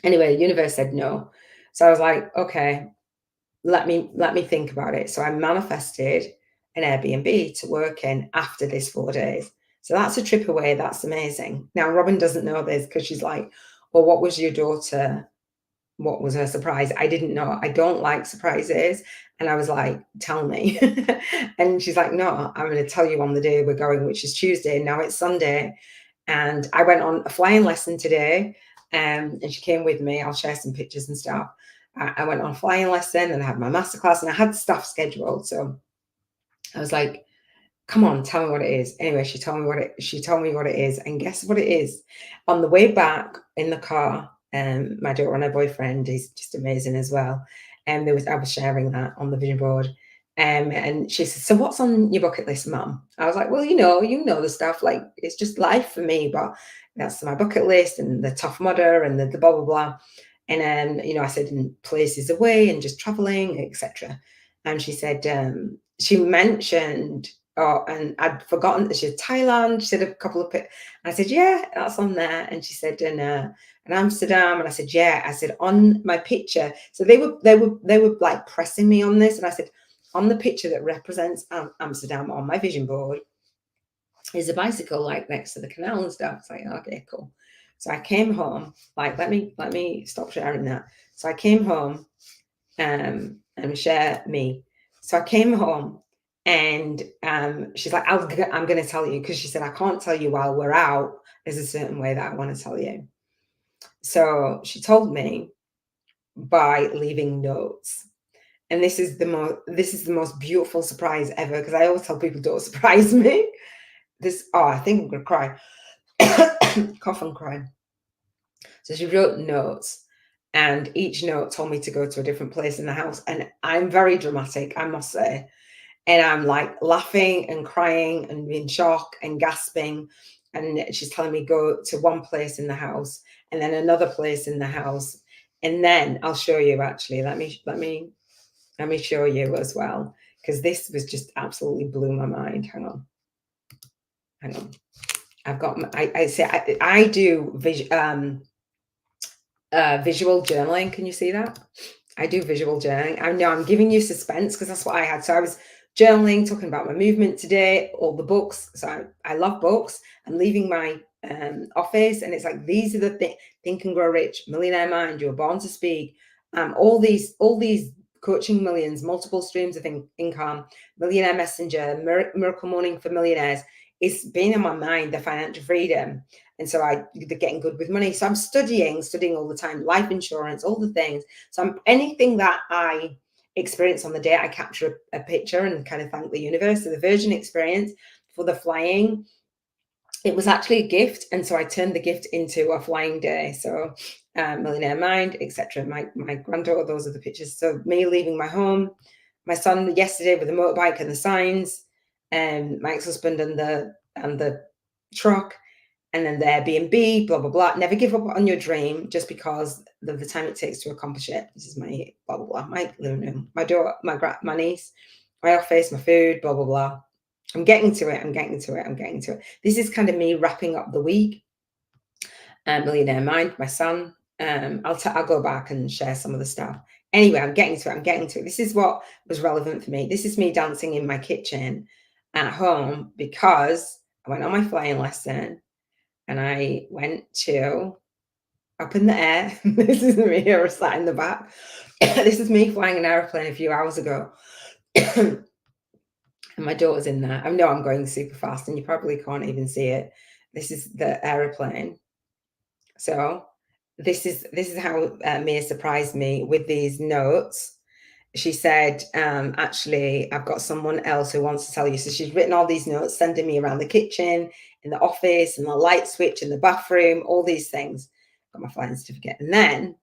[SPEAKER 1] Anyway, the universe said no. So I was like, okay, let me think about it. So I manifested an Airbnb to work in after this 4 days. So that's a trip away. That's amazing. Now, Robin doesn't know this because she's like, well, what was your daughter? What was her surprise? I didn't know. I don't like surprises. And I was like, tell me. And she's like, no, I'm going to tell you on the day we're going, which is Tuesday. Now it's Sunday. And I went on a flying lesson today, and she came with me. I'll share some pictures and stuff. I went on a flying lesson, and I had my masterclass, and I had stuff scheduled. So I was like, Come on, tell me what it is. Anyway, she told me what it is, and guess what it is? On the way back in the car, my daughter and her boyfriend is just amazing as well. And I was sharing that on the vision board. And she said, "So what's on your bucket list, Mum?" I was like, "Well, you know the stuff. Like it's just life for me, but that's my bucket list and the Tough Mudder and the blah blah blah." And then I said, "In places away and just traveling, etc." And she said, she mentioned, oh, and I'd forgotten that she had Thailand. She said a couple of I said, "Yeah, that's on there." And she said, in Amsterdam. And I said, "Yeah." I said, "On my picture." So they were like pressing me on this. And I said, "On the picture that represents Amsterdam on my vision board is a bicycle like next to the canal and stuff." It's like, okay, cool. So I came home, like, let me stop sharing that. So I came home and share me. So I came home and she's like, I'm going to tell you, because she said, "I can't tell you while we're out. There's a certain way that I want to tell you." So she told me by leaving notes. And this is the most beautiful surprise ever, because I always tell people, don't surprise me. I think I'm going to cry. Cough and cry. So she wrote notes, and each note told me to go to a different place in the house. And I'm very dramatic, I must say. And I'm like laughing and crying and in shock and gasping. And she's telling me go to one place in the house and then another place in the house. And then I'll show you, actually. Let me show you as well, because this was just absolutely blew my mind. Hang on. I've got I do visual journaling. Can you see that? I do visual journaling. I know I'm giving you suspense because that's what I had. So I was journaling, talking about my movement today, all the books. So I love books. I'm leaving my office, and it's like, these are the things: Think and Grow Rich, Millionaire Mind, You're Born to Speak, all these coaching millions, multiple streams of income, Millionaire Messenger, Miracle Morning for Millionaires. It's been in my mind, the financial freedom. And so they're getting good with money. So I'm studying all the time, life insurance, all the things. So anything that I experience on the day, I capture a picture and kind of thank the universe. So the Virgin experience for the flying, it was actually a gift. And so I turned the gift into a flying day. So Millionaire Mind, etc. My granddaughter, those are the pictures. So me leaving my home, my son yesterday with the motorbike and the signs, and my ex-husband and the truck, and then the Airbnb, blah, blah, blah. Never give up on your dream just because of the time it takes to accomplish it. This is my blah, blah, blah. My living room, my daughter, my niece, my office, my food, blah, blah, blah. I'm getting to it. This is kind of me wrapping up the week. Millionaire Mind, my son. I'll go back and share some of the stuff. Anyway, I'm getting to it. This is what was relevant for me. This is me dancing in my kitchen at home because I went on my flying lesson. And I went to up in the air. This is me here sat in the back. This is me flying an aeroplane a few hours ago. And my daughter's in there. I know I'm going super fast and you probably can't even see it. This is the aeroplane. So this is how Mia surprised me with these notes. She said, actually, I've got someone else who wants to tell you. So she's written all these notes, sending me around the kitchen, in the office, and the light switch in the bathroom, all these things. Got my flying certificate. And then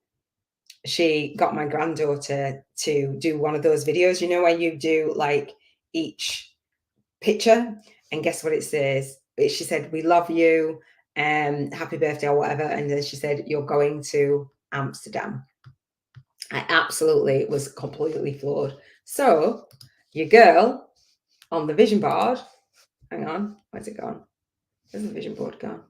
[SPEAKER 1] she got my granddaughter to do one of those videos, where you do like each picture, and guess what it says? She said, "We love you, happy birthday," or whatever. And then she said, "You're going to Amsterdam." I absolutely was completely floored. So your girl on the vision board, hang on, where's it gone? Where's the vision board gone?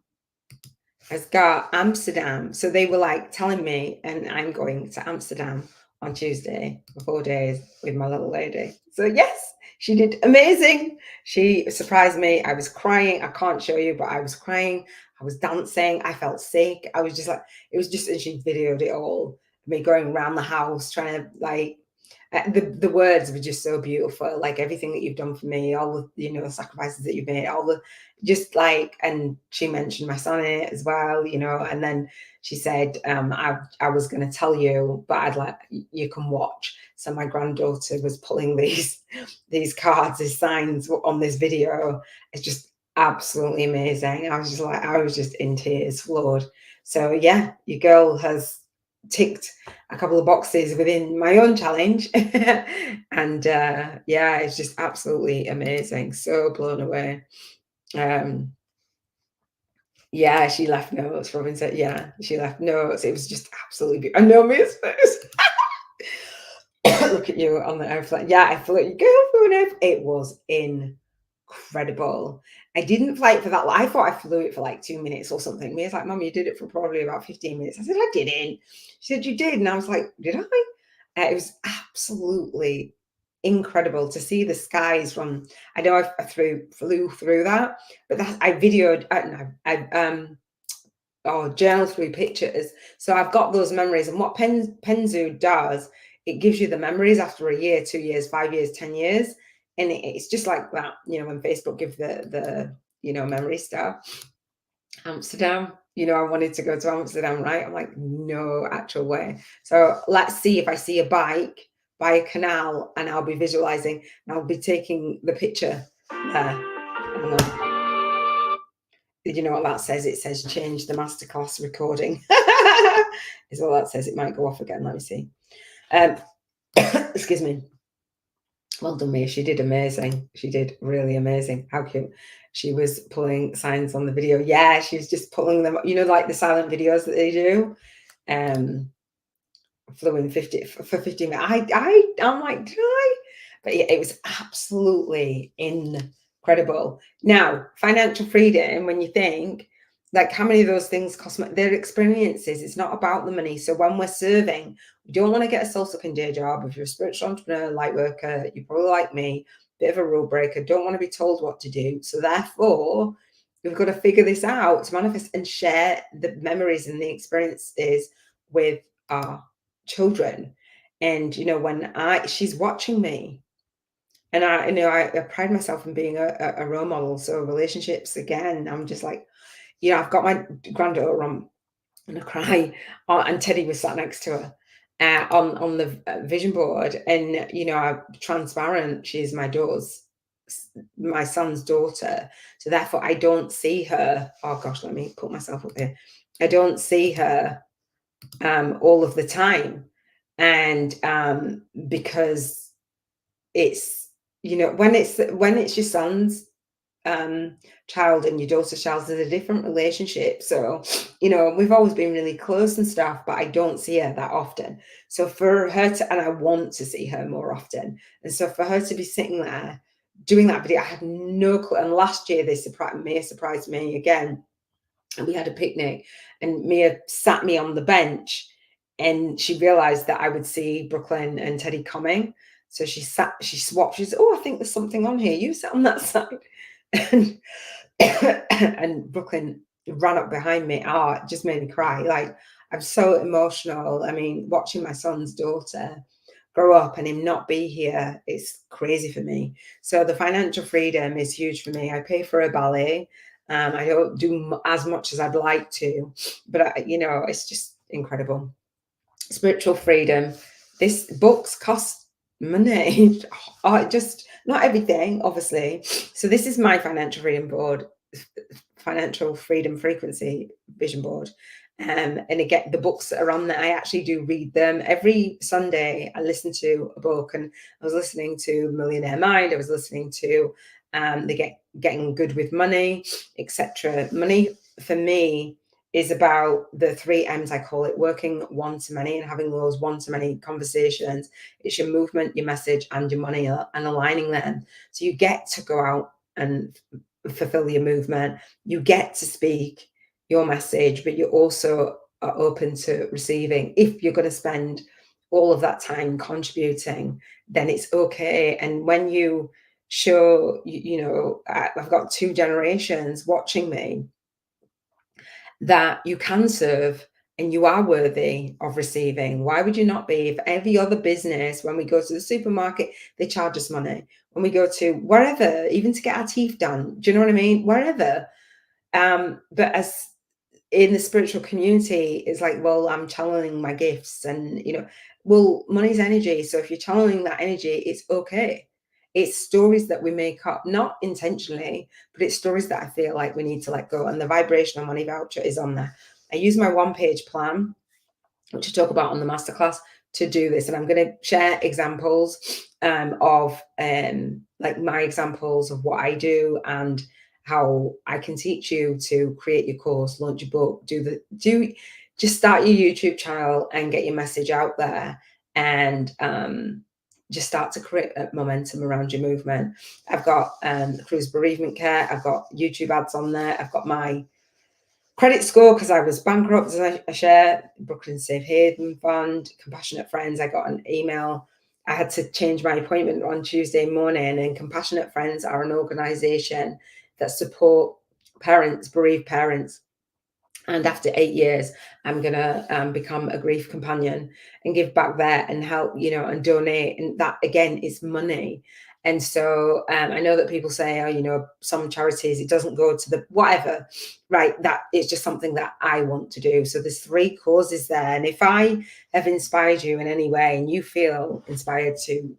[SPEAKER 1] Has got Amsterdam. So they were like telling me, and I'm going to Amsterdam on Tuesday for 4 days with my little lady. So yes, she did amazing. She surprised me. I was crying. I can't show you, but I was crying. I was dancing. I felt sick. I was just like, it was just, and she videoed it all. Me going around the house trying to like The words were just so beautiful, like everything that you've done for me, all the, the sacrifices that you've made, all the, just like, and she mentioned my son in it as well, and then she said, I was going to tell you, but I'd like you can watch. So my granddaughter was pulling these cards, these signs on this video. It's just absolutely amazing. I was just in tears, floored. So yeah, your girl has ticked a couple of boxes within my own challenge. And yeah, it's just absolutely amazing. So blown away. Yeah, she left notes. Robin said, yeah, she left notes. It was just absolutely beautiful. I know Miss Face. Look at you on the airplane. Yeah, I flew. Girl flew an airplane. It was incredible. I didn't fly it for that long. I thought I flew it for like 2 minutes or something. Mia's like, Mum, you did it for probably about 15 minutes. I said, I didn't. She said, you did. And I was like, did I? It was absolutely incredible to see the skies from. I know I flew through that, but I videoed. Journal through pictures. So I've got those memories. And what Penzu does, it gives you the memories after a year, 2 years, 5 years, 10 years. And it's just like that, when Facebook give the memory stuff. Amsterdam, I wanted to go to Amsterdam, right? I'm like, no actual way. So let's see if I see a bike by a canal, and I'll be visualizing, and I'll be taking the picture there. You know what that says? It says change the masterclass recording. Is all that says. It might go off again. Let me see. Excuse me. Well done, Mia. She did amazing. She did really amazing. How cute. She was pulling signs on the video. Yeah, she was just pulling them, like the silent videos that they do. Flew in 50 for 15 minutes. I'm like, did I? But yeah, it was absolutely incredible. Now, financial freedom, when you think, like, how many of those things cost money? Their experiences. It's not about the money. So when we're serving, we don't want to get a soul-sucking day job. If you're a spiritual entrepreneur, light worker, you're probably like me, bit of a rule breaker, don't want to be told what to do. So therefore, we've got to figure this out to manifest and share the memories and the experiences with our children. And when she's watching me, and I pride myself in being a role model. So relationships, again, I'm just like, I've got my granddaughter on, and I cry, and Teddy was sat next to her on the vision board, and I'm transparent. She's my son's daughter, so therefore I don't see her. Oh gosh, let me put myself up here. I don't see her all of the time, and because it's when it's your son's child and your daughter's child, there's a different relationship. So we've always been really close and stuff, but I don't see her that often. So for her to, and I want to see her more often, and so for her to be sitting there doing that video, I had no clue. And last year Mia surprised me again, and we had a picnic, and Mia sat me on the bench, and she realized that I would see Brooklyn and Teddy coming. So she swapped. She said, oh, I think there's something on here. You sit on that side. And, and Brooklyn ran up behind me. Oh, it just made me cry. Like, I'm so emotional. I mean, watching my son's daughter grow up and him not be here, it's crazy for me. So the financial freedom is huge for me. I pay for a ballet. I don't do as much as I'd like to, but it's just incredible. Spiritual freedom. This books cost money. Just not everything, obviously. So this is my financial freedom board, financial freedom frequency vision board. And again, the books that are on there, I actually do read them every Sunday. I listen to a book, and I was listening to Millionaire Mind. I was listening to Getting Good with Money, etc. Money for me is about the 3 M's, I call it: working one-to-many and having those one-to-many conversations. It's your movement, your message, and your money, and aligning them. So you get to go out and fulfill your movement. You get to speak your message, but you also are open to receiving. If you're going to spend all of that time contributing, then it's okay. And when you show, I've got 2 generations watching me, that you can serve and you are worthy of receiving. Why would you not be? If every other business, when we go to the supermarket, they charge us money. When we go to wherever, even to get our teeth done, do you know what I mean? Wherever. But as in the spiritual community, it's like, well, I'm channeling my gifts, and well, money's energy. So if you're channeling that energy, it's okay. It's stories that we make up, not intentionally, but it's stories that I feel like we need to let go. And the vibrational money voucher is on there. I use my one-page plan, which I talk about on the masterclass, to do this. And I'm going to share examples of like my examples of what I do, and how I can teach you to create your course, launch your book, just start your YouTube channel and get your message out there, and just start to create momentum around your movement. I've got cruise bereavement care. I've got YouTube ads on there. I've got my credit score because I was bankrupt, as I share, Brooklyn Safe Haven Fund, Compassionate Friends. I got an email. I had to change my appointment on Tuesday morning, and Compassionate Friends are an organisation that support parents, bereaved parents. And after 8 years, I'm going to become a grief companion and give back there and help, and donate. And that, again, is money. And so I know that people say, oh, some charities, it doesn't go to the whatever, right? That is just something that I want to do. So there's 3 causes there. And if I have inspired you in any way and you feel inspired to,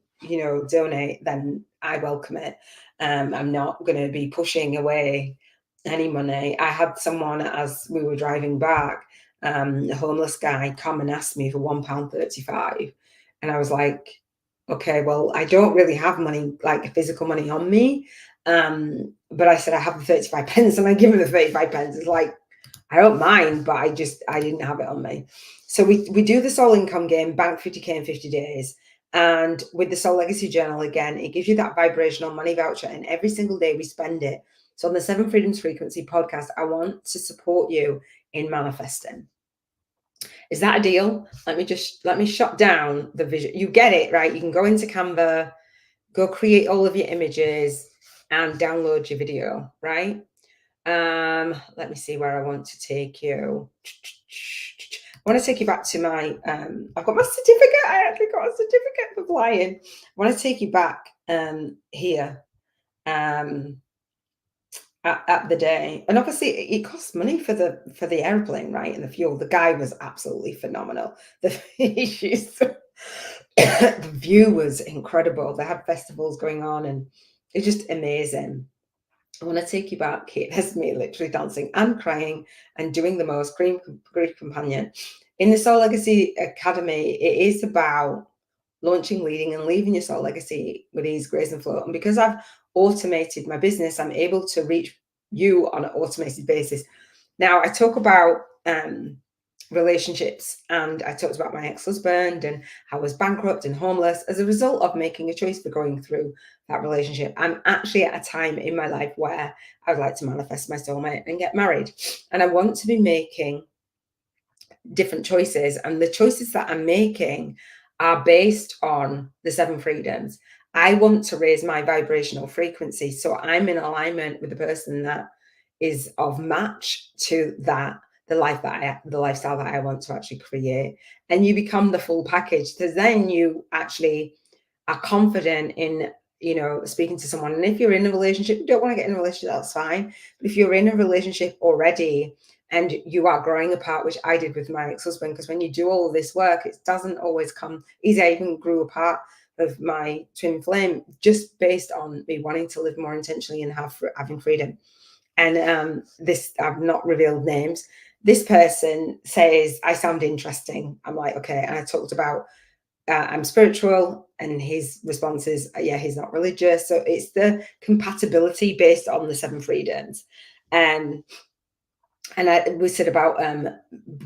[SPEAKER 1] donate, then I welcome it. I'm not going to be pushing away any money. I had someone, as we were driving back, a homeless guy come and ask me for £1.35. And I was like, okay, well, I don't really have money, like physical money on me. But I said, I have the 35 pence, and I give him the 35 pence. It's like, I don't mind, but I didn't have it on me. So we do the soul income game, bank 50K in 50 days. And with the Soul Legacy Journal, again, it gives you that vibrational money voucher, and every single day we spend it. So on the 7 Freedoms Frequency podcast, I want to support you in manifesting. Is that a deal? Let me shut down the vision. You get it, right? You can go into Canva, go create all of your images, and download your video, right? Let me see where I want to take you. I want to take you back to my I've got my certificate. I actually got a certificate for flying. I want to take you back here at the day. And obviously it costs money for the airplane, right? And the fuel. The guy was absolutely phenomenal. The issues the view was incredible. They had festivals going on, and it's just amazing. I want to take you back. There's me literally dancing and crying and doing the most grief companion. In the Soul Legacy Academy, it is about launching, leading, and leaving your soul legacy with ease, grace, and flow. And because I've automated my business, I'm able to reach you on an automated basis. Now, I talk about relationships, and I talked about my ex-husband and how I was bankrupt and homeless as a result of making a choice for going through that relationship. I'm actually at a time in my life where I would like to manifest my soulmate and get married, and I want to be making different choices, and the choices that I'm making are based on the 7 freedoms. I want to raise my vibrational frequency, so I'm in alignment with the person that is of match to that, the lifestyle that I want to actually create. And you become the full package, because then you actually are confident in speaking to someone. And if you're in a relationship, you don't want to get in a relationship, that's fine. But if you're in a relationship already and you are growing apart, which I did with my ex-husband, because when you do all this work, it doesn't always come easy. I even grew apart of my twin flame just based on me wanting to live more intentionally and having freedom. And this, I've not revealed names. This person says I sound interesting. I'm like, okay. And I talked about I'm spiritual, and his response is, yeah, he's not religious. So it's the compatibility based on the 7 freedoms. And we said about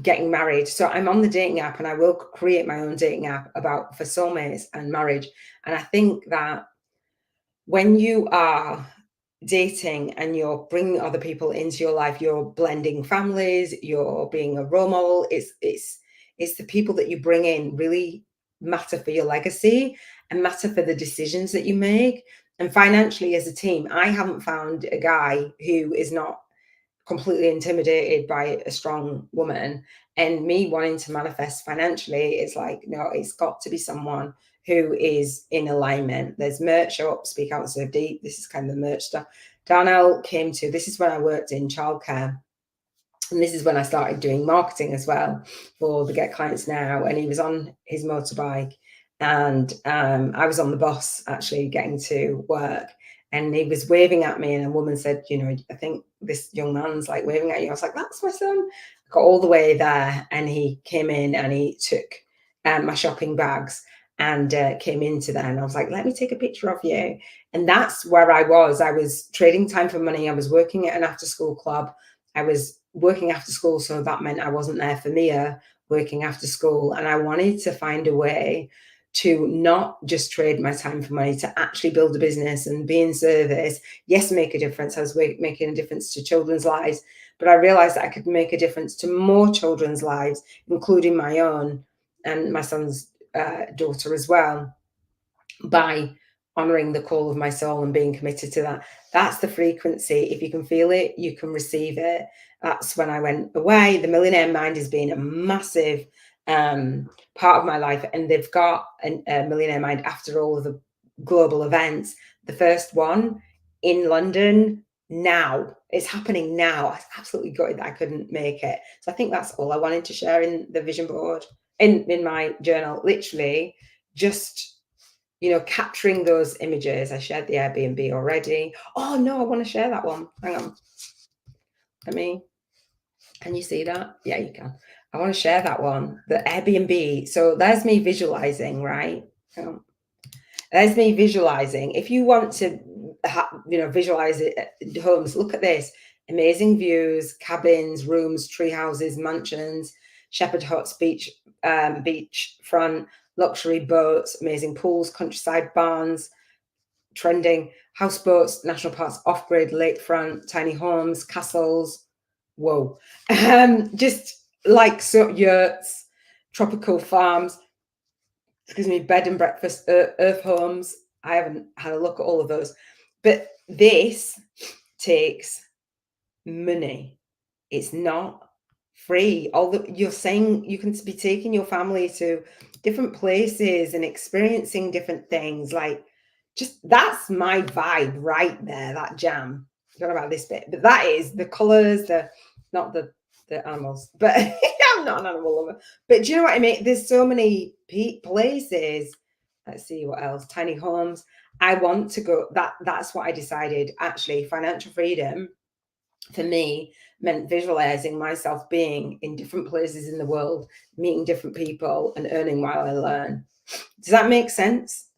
[SPEAKER 1] getting married. So I'm on the dating app, and I will create my own dating app for soulmates and marriage. And I think that when you are dating and you're bringing other people into your life, you're blending families, you're being a role model. It's the people that you bring in really matter for your legacy and matter for the decisions that you make. And financially, as a team, I haven't found a guy who is not completely intimidated by a strong woman, and me wanting to manifest financially, it's like, no, it's got to be someone who is in alignment. There's merch, show up, speak out, serve deep. This is kind of the merch stuff. Darnell came to, this is when I worked in childcare. And this is when I started doing marketing as well for the Get Clients Now. And he was on his motorbike, and I was on the bus actually getting to work. And he was waving at me, and a woman said, you know, I think this young man's like waving at you. I was like, that's my son. I got all the way there, and he came in and he took my shopping bags and came into there. And I was like, let me take a picture of you. And that's where I was. I was trading time for money. I was working at an after school club. I was working after school, so that meant I wasn't there for Mia working after school. And I wanted to find a way to not just trade my time for money, to actually build a business and be in service. Yes, make a difference. I was making a difference to children's lives, but I realized that I could make a difference to more children's lives, including my own and my son's daughter as well, by honoring the call of my soul and being committed to that. That's the frequency. If you can feel it, you can receive it. That's when I went away. The Millionaire Mind has been a massive part of my life, and they've got a Millionaire Mind after all of the global events. The first one in London now. It's happening now. I absolutely gutted that I couldn't make it. So I think that's all I wanted to share in the vision board, in my journal. Literally just, you know, capturing those images. I shared the Airbnb already. Oh no, I want to share that one. Hang on. Can you see that? Yeah, you can. I want to share that one, the Airbnb. So there's me visualizing, right? There's me visualizing. If you want to, you know, visualize it, homes, look at this. Amazing views, cabins, rooms, tree houses, mansions, shepherd huts, beach front, luxury boats, amazing pools, countryside barns, trending houseboats, national parks, off-grid, lakefront, tiny homes, castles. Whoa. Just like so yurts, tropical farms, excuse me, bed and breakfast, earth homes. I haven't had a look at all of those, but this takes money. It's not free. Although you're saying you can be taking your family to different places and experiencing different things, like, just that's my vibe right there, that jam. I don't know about this bit, but that is the colors, not the animals, but I'm not an animal lover. But do you know what I mean? There's so many places. Let's see what else. Tiny homes. I want to go. That's what I decided. Actually, financial freedom for me meant visualizing myself being in different places in the world, meeting different people, and earning while I learn. Does that make sense?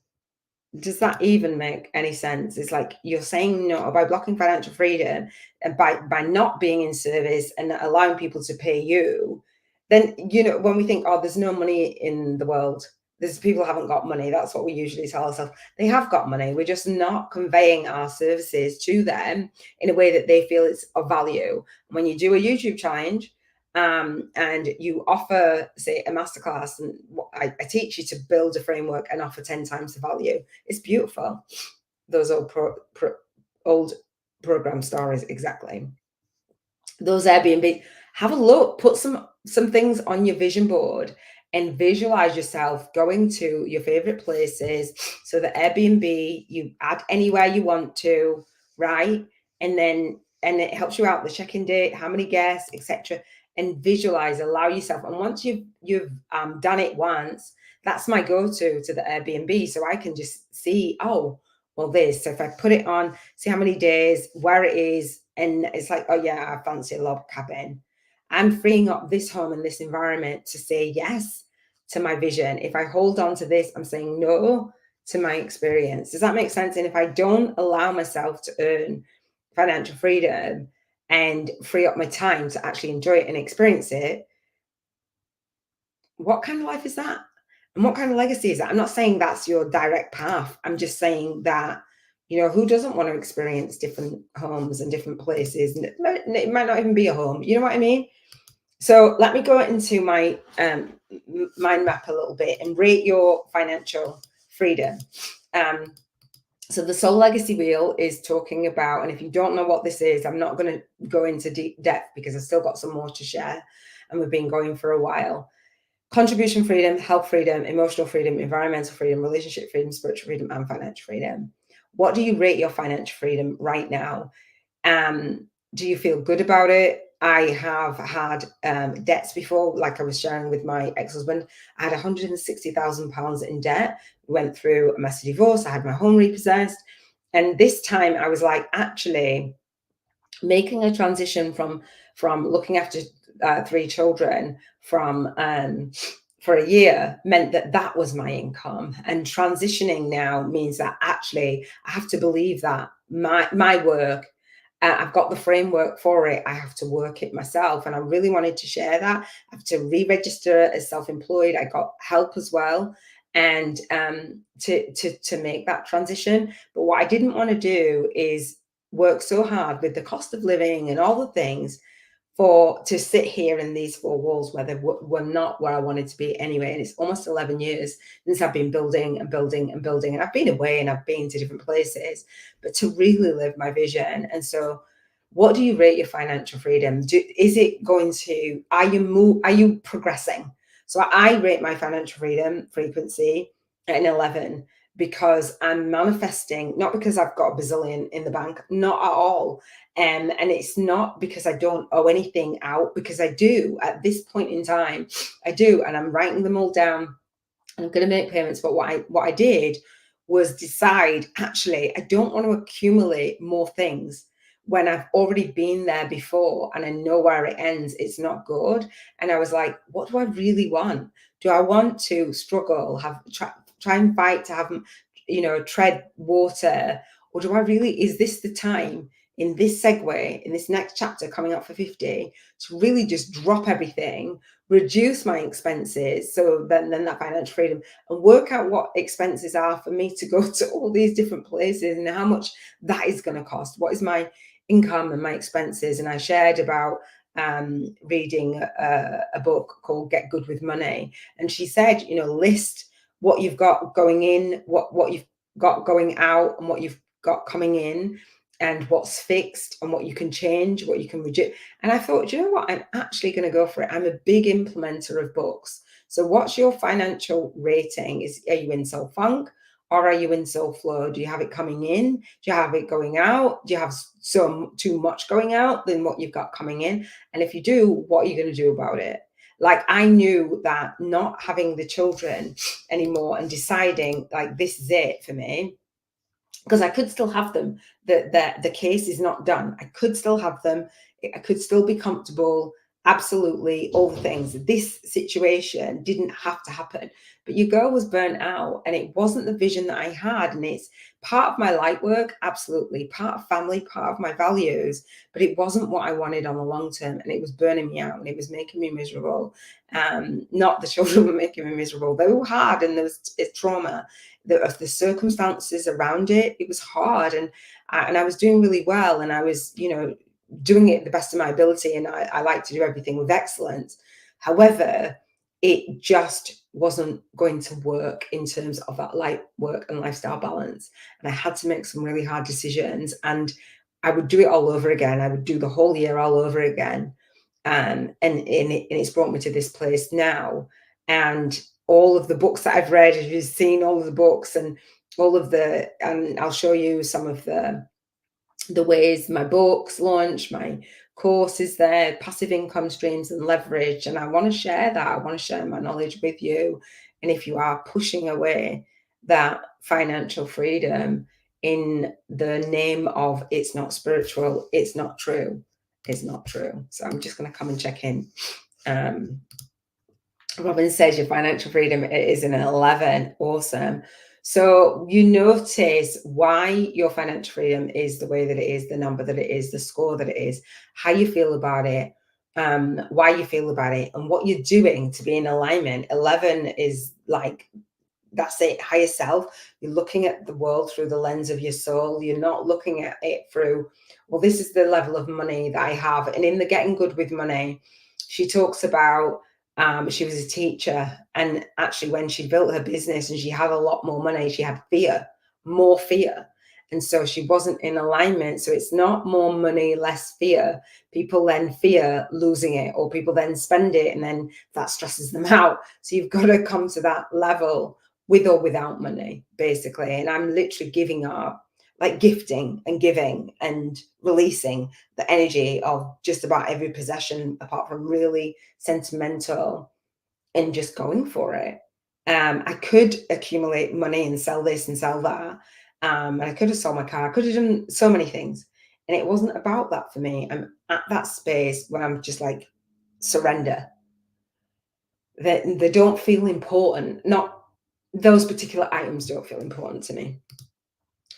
[SPEAKER 1] Does that even make any sense? It's like you're saying no by blocking financial freedom, and by not being in service and allowing people to pay you. Then, you know, when we think, oh, there's no money in the world, there's people haven't got money. That's what we usually tell ourselves. They have got money. We're just not conveying our services to them in a way that they feel it's of value. When you do a YouTube challenge, and you offer, say, a masterclass, and I teach you to build a framework and offer 10 times the value. It's beautiful. Those old program stories, exactly. Those Airbnb, have a look, put some things on your vision board and visualize yourself going to your favorite places. So the Airbnb, you add anywhere you want to, right? And it helps you out, the check-in date, how many guests, etc. And visualize, allow yourself. And once you've done it once, that's my go-to to the Airbnb. So I can just see, oh, well, this. So if I put it on, see how many days, where it is, and it's like, oh yeah, I fancy a log cabin. I'm freeing up this home and this environment to say yes to my vision. If I hold on to this, I'm saying no to my experience. Does that make sense? And if I don't allow myself to earn financial freedom and free up my time to actually enjoy it and experience it, what kind of life is that? And what kind of legacy is that? I'm not saying that's your direct path. I'm just saying that, you know, who doesn't want to experience different homes and different places? And it might not even be a home. You know what I mean? So let me go into my mind map a little bit and rate your financial freedom. So the Soul Legacy Wheel is talking about, and if you don't know what this is, I'm not going to go into deep depth because I've still got some more to share, and we've been going for a while. Contribution freedom, health freedom, emotional freedom, environmental freedom, relationship freedom, spiritual freedom, and financial freedom. What do you rate your financial freedom right now? Do you feel good about it? I have had debts before, like I was sharing with my ex-husband. I had £160,000 in debt. We went through a messy divorce. I had my home repossessed. And this time I was like, actually, making a transition from looking after 3 children for a year meant that that was my income, and transitioning now means that actually I have to believe that my work, I've got the framework for it. I have to work it myself, and I really wanted to share that. I have to re-register as self-employed. I got help as well, and to make that transition. But what I didn't want to do is work so hard with the cost of living and all the things to sit here in these 4 walls where they were not where I wanted to be anyway. And it's almost 11 years since I've been building and building and building. And I've been away and I've been to different places, but to really live my vision. And so, what do you rate your financial freedom? Is it going to, are you progressing? So I rate my financial freedom frequency at an 11 because I'm manifesting, not because I've got a bazillion in the bank, not at all. And it's not because I don't owe anything out, because I do at this point in time. I do, and I'm writing them all down. I'm going to make payments. But what I did was decide, actually, I don't want to accumulate more things when I've already been there before and I know where it ends. It's not good. And I was like, what do I really want? Do I want to struggle, try and fight to have, tread water? Or do I really, is this the time in this segue, in this next chapter coming up for 50, to really just drop everything, reduce my expenses, so then that financial freedom, and work out what expenses are for me to go to all these different places and how much that is going to cost? What is my income and my expenses? And I shared about reading a book called Get Good with Money, and she said, list what you've got going in, what you've got going out, and what you've got coming in, and what's fixed and what you can change, what you can reduce. And I thought, you know what, I'm actually going to go for it. I'm a big implementer of books. So what's your financial rating? Are you in soul funk, or are you in soul flow? Do you have it coming in? Do you have it going out? Do you have too much going out than what you've got coming in? And if you do, what are you going to do about it? Like, I knew that not having the children anymore and deciding like this is it for me, because I could still have them. The case is not done. I could still have them. I could still be comfortable. Absolutely, all the things. This situation didn't have to happen. But your girl was burnt out, and it wasn't the vision that I had. And it's part of my light work, absolutely, part of family, part of my values. But it wasn't what I wanted on the long term, and it was burning me out, and it was making me miserable. Not the children were making me miserable. They were hard, and there was trauma. The circumstances around it, it was hard, and I was doing really well, and I was, doing it the best of my ability, and I like to do everything with excellence. However, it just wasn't going to work in terms of that light work and lifestyle balance, and I had to make some really hard decisions, and I would do it all over again. I would do the whole year all over again. And it's brought me to this place now. And all of the books that I've read, if you've seen all of the books and and I'll show you some of the ways my books launch, my courses there, passive income streams and leverage. And I want to share that. I want to share my knowledge with you. And if you are pushing away that financial freedom in the name of it's not spiritual, it's not true, it's not true. So I'm just going to come and check in. Robin says your financial freedom is an 11. Awesome. So you notice why your financial freedom is the way that it is, the number that it is, the score that it is, how you feel about it, why you feel about it, and what you're doing to be in alignment. 11 is like, that's it, higher self. You're looking at the world through the lens of your soul. You're not looking at it through, well, this is the level of money that I have. And in the Getting Good with Money, she talks about she was a teacher, and actually when she built her business and she had a lot more money, she had fear, more fear. And so she wasn't in alignment. So it's not more money, less fear. People then fear losing it, or people then spend it and then that stresses them out. So you've got to come to that level with or without money, basically. And I'm literally giving up, like gifting and giving and releasing the energy of just about every possession, apart from really sentimental, and just going for it. I could accumulate money and sell this and sell that. And I could have sold my car. I could have done so many things. And it wasn't about that for me. I'm at that space where I'm just like, surrender. They don't feel important. Not those particular items don't feel important to me.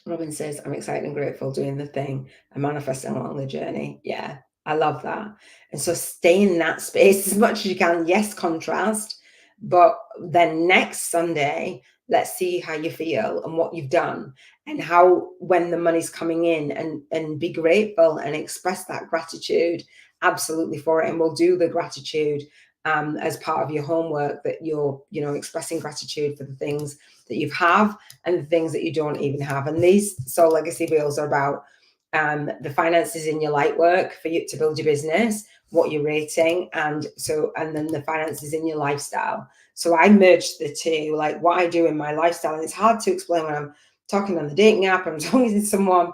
[SPEAKER 1] Robin says, I'm excited and grateful doing the thing and manifesting along the journey. Yeah, I love that. And so stay in that space as much as you can. Yes, contrast. But then next Sunday, let's see how you feel and what you've done, and how, when the money's coming in, and be grateful and express that gratitude absolutely for it. And we'll do the gratitude as part of your homework, that you're, expressing gratitude for the things that you have and the things that you don't even have. And these Soul Legacy wheels are about the finances in your light work for you to build your business, what you're rating, and then the finances in your lifestyle. So I merged the two, like what I do in my lifestyle. And it's hard to explain when I'm talking on the dating app, I'm talking to someone,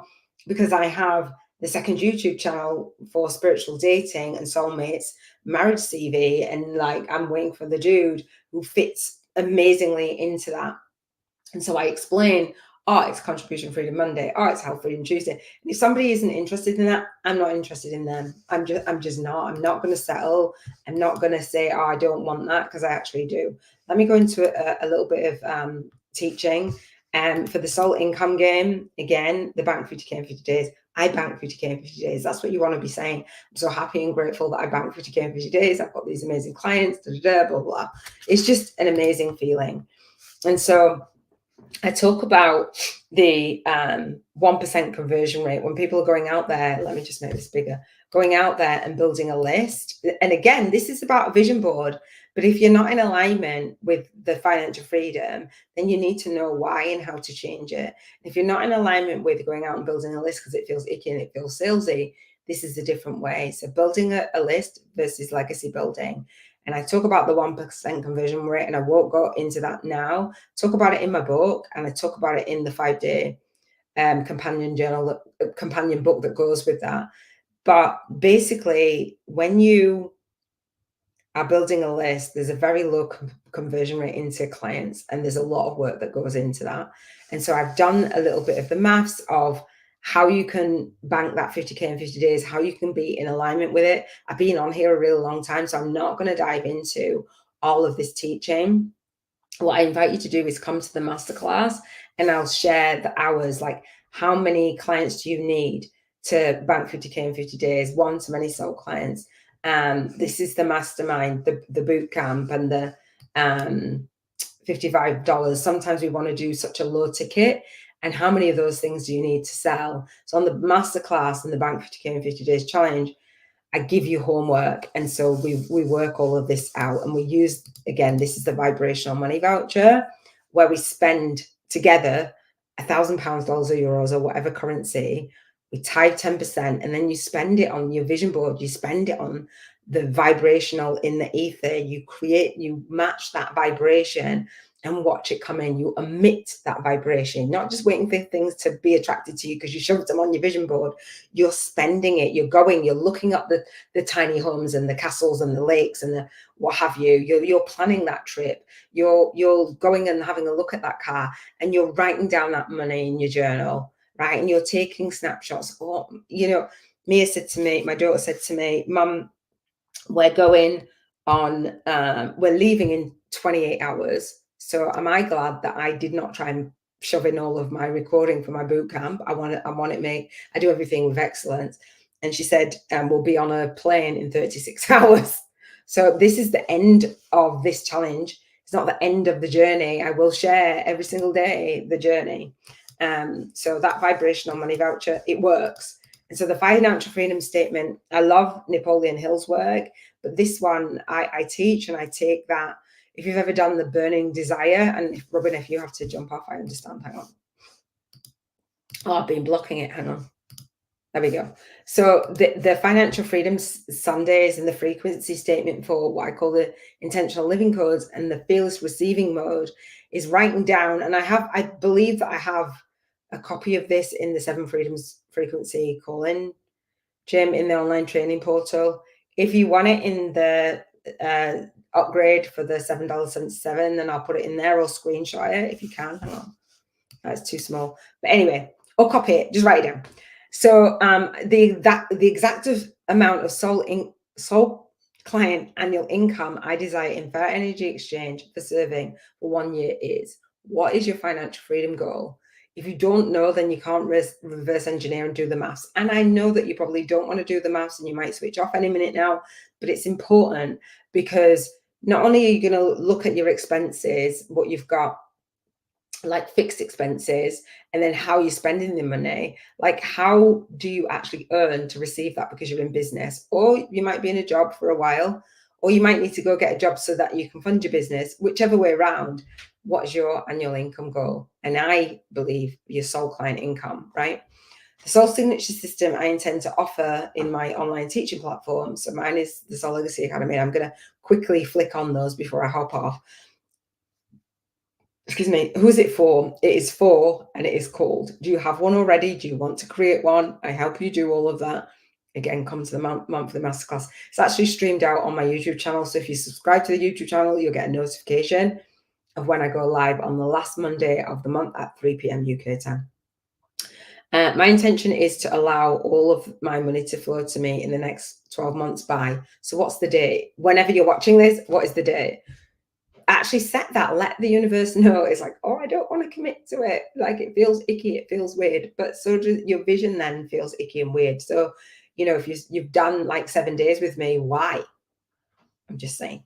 [SPEAKER 1] because I have the second YouTube channel for spiritual dating and soulmates, marriage CV, and like I'm waiting for the dude who fits amazingly into that. And so I explain, oh, it's Contribution Freedom Monday, oh, it's Health Freedom Tuesday. And if somebody isn't interested in that, I'm not interested in them. I'm just not. I'm not going to settle. I'm not going to say, oh, I don't want that, because I actually do. Let me go into a little bit of teaching. For the Soul Income Game, again, the bank 50K in 50 days. I bank 50K in 50 days. That's what you want to be saying. I'm so happy and grateful that I bank 50K in 50 days. I've got these amazing clients, blah, blah. It's just an amazing feeling. And so I talk about the 1% conversion rate when people are going out there. Let me just make this bigger. Going out there and building a list. And again, this is about a vision board. But if you're not in alignment with the financial freedom, then you need to know why and how to change it. If you're not in alignment with going out and building a list because it feels icky and it feels salesy, this is a different way. So building a list versus legacy building. And I talk about the 1% conversion rate, and I won't go into that now. Talk about it in my book, and I talk about it in the 5-day companion book that goes with that. But basically, when you are building a list, there's a very low conversion rate into clients, and there's a lot of work that goes into that. And so I've done a little bit of the maths of how you can bank that 50K in 50 days, how you can be in alignment with it. I've been on here a really long time, so I'm not going to dive into all of this teaching. What I invite you to do is come to the masterclass, and I'll share the hours, like how many clients do you need to bank 50K in 50 days, one to many soul clients. This is the mastermind, the boot camp, and the $55. Sometimes we want to do such a low ticket. And how many of those things do you need to sell? So on the masterclass and the Bank 50K in 50 Days Challenge, I give you homework. And so we work all of this out, and we use, again, this is the vibrational money voucher, where we spend together £1,000, dollars or euros or whatever currency. We tie 10%, and then you spend it on your vision board. You spend it on the vibrational in the ether. You match that vibration and watch it come in. You emit that vibration, not just waiting for things to be attracted to you because you shoved them on your vision board. You're spending it. You're looking up the tiny homes and the castles and the lakes and the what have you. You're planning that trip. You're going and having a look at that car, and you're writing down that money in your journal, right? And you're taking snapshots. Or, Mia said to me, my daughter said to me, Mum, we're going on, we're leaving in 28 hours. So am I glad that I did not try and shove in all of my recording for my boot camp? I want it I do everything with excellence. And she said, we'll be on a plane in 36 hours. So this is the end of this challenge. It's not the end of the journey. I will share every single day the journey. So that vibrational money voucher, it works. And so the financial freedom statement, I love Napoleon Hill's work, but this one I teach, and I take that. If you've ever done the burning desire, and Robin, if you have to jump off, I understand. Hang on. Oh, I've been blocking it. Hang on. There we go. So the financial freedom Sundays and the frequency statement for what I call the intentional living codes and the fearless receiving mode is writing down. And I believe that I have a copy of this in the Seven Freedoms frequency call-in gym in the online training portal. If you want it in the upgrade for the $7.77, then I'll put it in there, or screenshot it if you can. Hang on. That's too small. But anyway, or copy it, just write it down. So the exact amount of soul client annual income I desire in fair energy exchange for serving for 1 year is, what is your financial freedom goal? If you don't know, then you can't reverse engineer and do the maths. And I know that you probably don't want to do the maths and you might switch off any minute now, but it's important because not only are you going to look at your expenses, what you've got, like fixed expenses, and then how you're spending the money, like how do you actually earn to receive that because you're in business, or you might be in a job for a while, or you might need to go get a job so that you can fund your business. Whichever way around, what is your annual income goal? And I believe your soul client income, right? The soul signature system I intend to offer in my online teaching platform. So mine is the Soul Legacy Academy. I'm going to quickly flick on those before I hop off. Excuse me, who is it for? It is for, and it is called. Do you have one already? Do you want to create one? I help you do all of that. Again, come to the monthly masterclass. It's actually streamed out on my YouTube channel. So if you subscribe to the YouTube channel, you'll get a notification of when I go live on the last Monday of the month at 3 p.m. UK time. My intention is to allow all of my money to flow to me in the next 12 months by. So what's the date? Whenever you're watching this, what is the date? Actually set that, let the universe know. It's like, oh, I don't want to commit to it. Like, it feels icky, it feels weird. But so does your vision then feels icky and weird. So, you know, if you've done like 7 days with me, why? I'm just saying.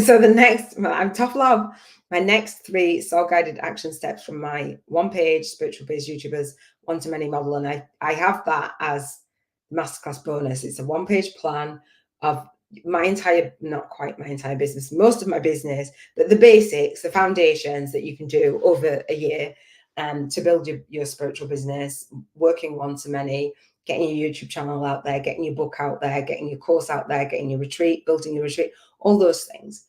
[SPEAKER 1] So the next, I'm tough love. My next 3 soul guided action steps from my 1-page spiritual Biz YouTubers one-to-many model. And I have that as masterclass bonus. It's a 1-page plan of my entire, not quite my entire business, most of my business, but the basics, the foundations that you can do over a year to build your spiritual business, working one-to-many, getting your YouTube channel out there, getting your book out there, getting your course out there, getting your retreat, building your retreat, all those things.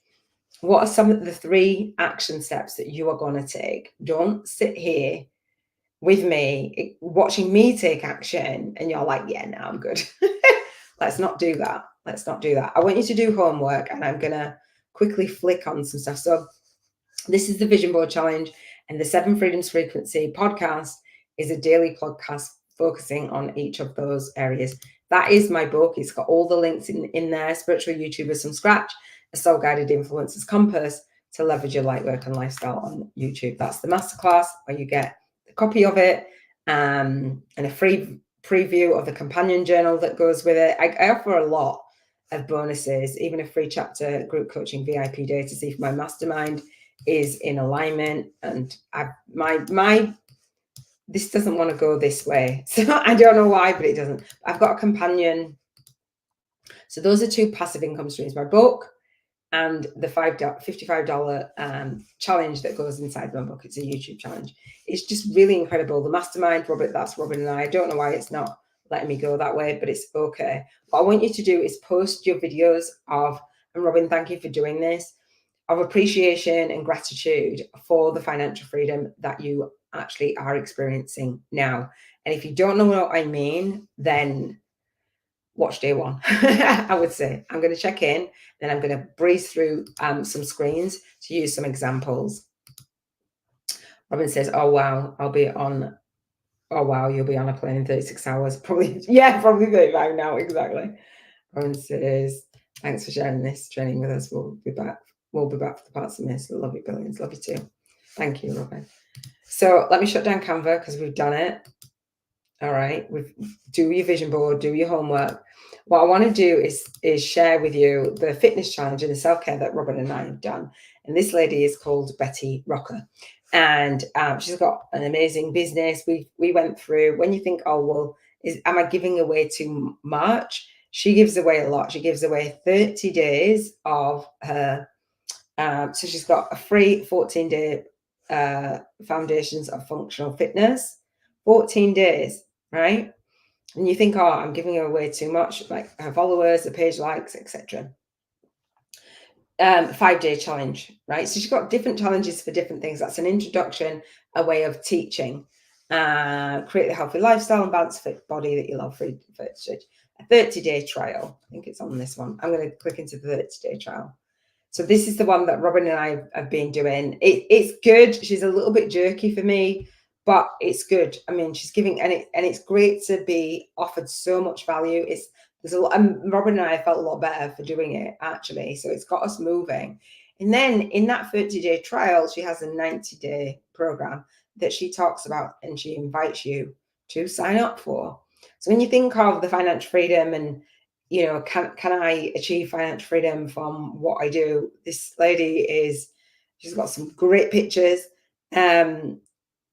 [SPEAKER 1] What are some of the 3 action steps that you are going to take? Don't sit here with me watching me take action and you're like, yeah, no, I'm good. Let's not do that. Let's not do that. I want you to do homework, and I'm going to quickly flick on some stuff. So this is the Vision Board Challenge, and the 7 Freedoms Frequency podcast is a daily podcast focusing on each of those areas. That is my book. It's got all the links in there. Spiritual YouTubers from Scratch, a Soul Guided Influencer's Compass to leverage your light work and lifestyle on YouTube. That's the masterclass where you get a copy of it and a free preview of the companion journal that goes with it. I offer a lot of bonuses, even a free chapter group coaching VIP day to see if my mastermind is in alignment. And this doesn't want to go this way. So I don't know why, but it doesn't. I've got a companion. So those are 2 passive income streams, my book and the $55 challenge that goes inside my book. It's a YouTube challenge. It's just really incredible. The mastermind, Robert, that's Robin and I don't know why it's not letting me go that way, but it's okay. What I want you to do is post your videos of, and Robin, thank you for doing this, of appreciation and gratitude for the financial freedom that you actually are experiencing now. And if you don't know what I mean, then watch day 1. I would say I'm going to check in, then I'm going to breeze through some screens to use some examples. Robin says, oh wow, you'll be on a plane in 36 hours. Probably 35 now, exactly. Robin says, thanks for sharing this training with us. We'll be back for the parts of this. Love you, billions. Love you too. Thank you, Robin. So let me shut down Canva because we've done it. All right, do your vision board, do your homework. What I want to do is share with you the fitness challenge and the self-care that Robin and I have done. And this lady is called Betty Rocker. And she's got an amazing business. We went through, when you think, oh, well, am I giving away too much? She gives away a lot. She gives away 30 days of her. So she's got a free 14-day foundations of functional fitness 14 days, right? And you think, oh, I'm giving away too much, like her followers, the page likes, etc. 5-day challenge, right? So she's got different challenges for different things. That's an introduction, a way of teaching. Create the healthy lifestyle and balance fit body that you love for a 30-day trial. I think it's on this one. I'm going to click into the 30-day trial. So this is the one that Robin and I have been doing. It's good. She's a little bit jerky for me, but it's good. I mean, she's giving, and it's great to be offered so much value. There's a lot, and Robin and I felt a lot better for doing it, actually. So it's got us moving. And then in that 30-day trial, she has a 90-day program that she talks about, and she invites you to sign up for. So when you think of the financial freedom and, you know, can I achieve financial freedom from what I do? This lady she's got some great pictures.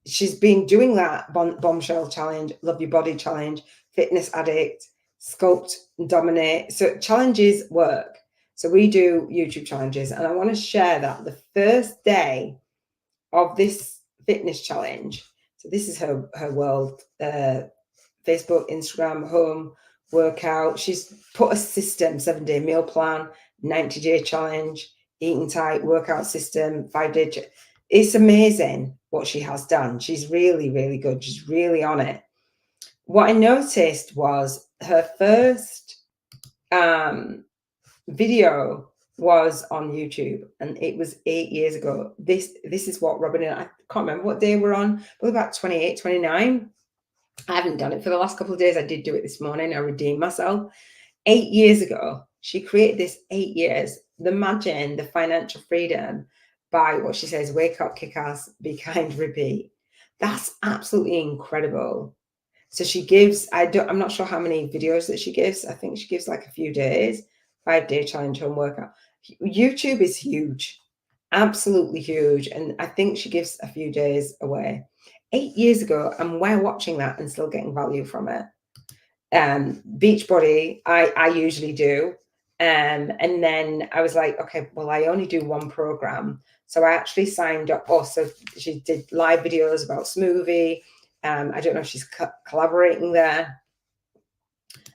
[SPEAKER 1] She's been doing that bombshell challenge, love your body challenge, fitness addict, sculpt and dominate. So challenges work. So we do YouTube challenges, and I want to share that the first day of this fitness challenge. So this is her world, Facebook, Instagram, home, workout. She's put a system, 7-day meal plan, 90-day challenge, eating tight, workout system, 5-day. It's amazing what she has done. She's really, really good. She's really on it. What I noticed was her first video was on YouTube, and it was 8 years ago. This is what Robin and I can't remember what day we're on, but about 28, 29. I haven't done it for the last couple of days. I did do it this morning. I redeemed myself. 8 years ago, she created this 8 years. Imagine the financial freedom by what she says, wake up, kick ass, be kind, repeat. That's absolutely incredible. So she gives, I'm not sure how many videos that she gives. I think she gives like a few days, 5-day challenge home workout. YouTube is huge, absolutely huge. And I think she gives a few days away. 8 years ago, and we're watching that and still getting value from it. Beachbody, I usually do. And then I was like, okay, well, I only do one program. So I actually signed up. Also, she did live videos about smoothie. I don't know if she's collaborating there.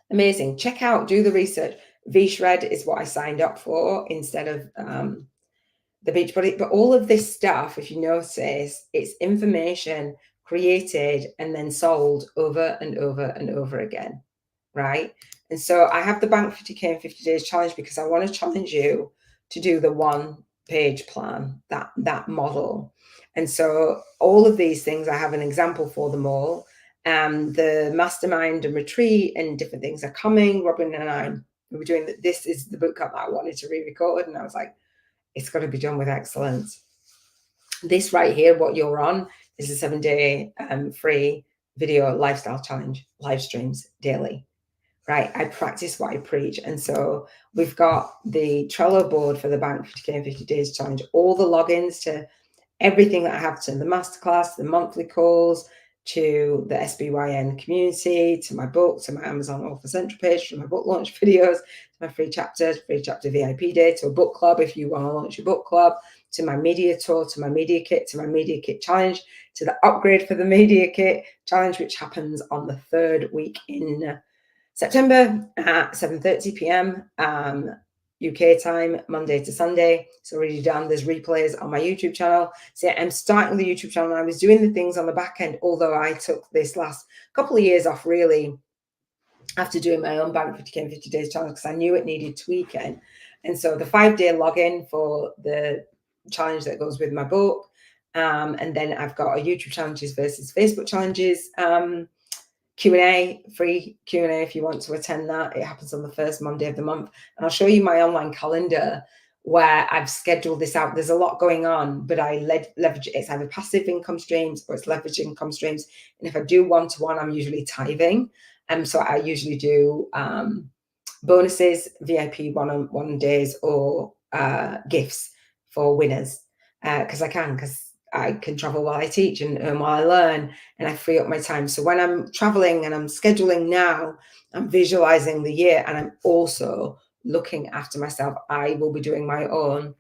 [SPEAKER 1] Amazing. Check out, do the research. C.H.E.E.R.S is what I signed up for instead of the Beachbody. But all of this stuff, if you notice, it's information created and then sold over and over and over again, right? And so I have the Bank 50K in 50 Days challenge because I want to challenge you to do the 1-page plan, that model. And so all of these things, I have an example for them all. The mastermind and retreat and different things are coming. Robin and I, we were doing that. This is the boot camp that I wanted to re-record, and I was like, it's got to be done with excellence. This right here, what you're on, is a 7-day free video lifestyle challenge, live streams daily. Right, I practice what I preach. And so we've got the Trello board for the Bank 50K in 50 Days challenge, all the logins to everything that I have, to the masterclass, the monthly calls, to the SBYN community, to my book, to my Amazon Author Central page, to my book launch videos, to my free chapter VIP day, to a book club if you want to launch your book club, to my media tour, to my media kit, to my media kit challenge, to the upgrade for the media kit challenge, which happens on the 3rd week in September at 7:30 p.m. UK time, Monday to Sunday. It's already done. There's replays on my YouTube channel. So I'm starting the YouTube channel. I was doing the things on the back end, although I took this last couple of years off really after doing my own Bank 50K in 50 Days challenge because I knew it needed tweaking. And so the 5-day login for the challenge that goes with my book. And then I've got a YouTube challenges versus Facebook challenges Q&A, free Q&A if you want to attend that. It happens on the first Monday of the month. And I'll show you my online calendar where I've scheduled this out. There's a lot going on, but I leverage it. It's either passive income streams or it's leverage income streams. And if I do one-to-one, I'm usually tithing. And so I usually do bonuses, VIP one-on-one days, or gifts for winners because I can travel while I teach and while I learn, and I free up my time. So when I'm traveling and I'm scheduling now, I'm visualizing the year, and I'm also looking after myself. I will be doing my own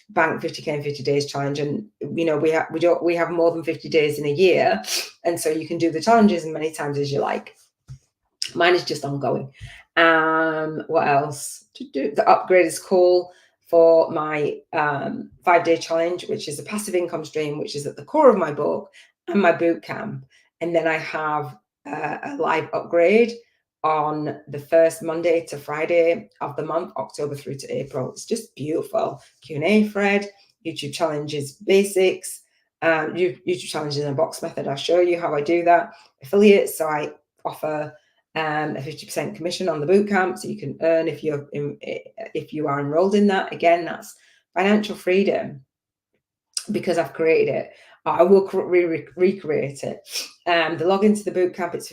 [SPEAKER 1] Bank 50K in 50 days challenge. And we have more than 50 days in a year, and so you can do the challenges as many times as you like. Mine is just ongoing. What else to do? The upgrade is cool for my 5-day challenge, which is a passive income stream, which is at the core of my book and my boot camp. And then I have a live upgrade on the first Monday to Friday of the month, October through to April. It's just beautiful. Q&A thread, YouTube challenges basics, YouTube challenges in a box method. I'll show you how I do that. Affiliates, so I offer a 50% commission on the bootcamp, so you can earn if you are enrolled in that. Again, that's financial freedom because I've created it. I will recreate it. The login to the bootcamp, it's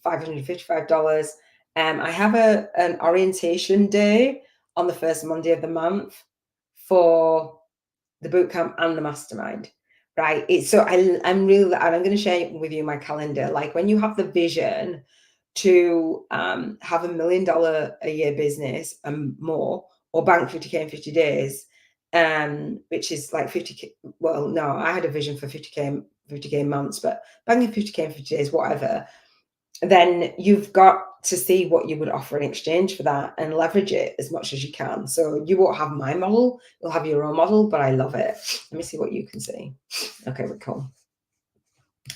[SPEAKER 1] $555. I have an orientation day on the first Monday of the month for the bootcamp and the mastermind. Right. I'm going to share with you my calendar. Like when you have the vision to have $1 million a year business and more, or bank 50K in 50 days, which is like 50K. Well, no, I had a vision for 50K months, but banking 50K in 50 days, whatever. Then you've got to see what you would offer in exchange for that and leverage it as much as you can. So you won't have my model, you'll have your own model, but I love it. Let me see what you can see. Okay, we're cool.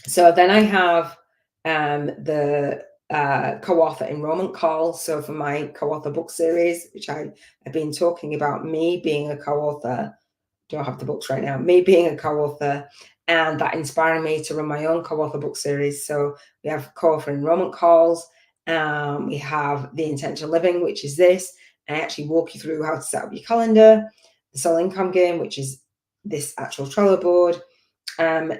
[SPEAKER 1] So then I have the co-author enrollment call. So for my co-author book series, which I've been talking about, me being a co-author, don't have the books right now, me being a co-author, and that inspiring me to run my own co-author book series. So we have co-author enrollment calls. We have the intentional living, which is this. I actually walk you through how to set up your calendar. The soul income game, which is this actual Trello board.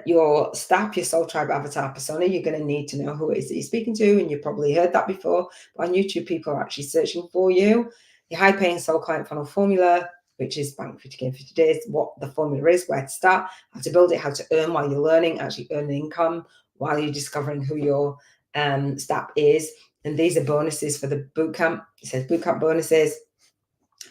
[SPEAKER 1] Your staff, your soul tribe avatar persona, you're going to need to know who it is that you're speaking to, and you've probably heard that before. But on YouTube, people are actually searching for you. Your high paying soul client funnel formula, which is bank 50K in 50 days, what the formula is, where to start, how to build it, how to earn while you're learning, actually earn income while you're discovering who your staff is. And these are bonuses for the bootcamp. It says bootcamp bonuses.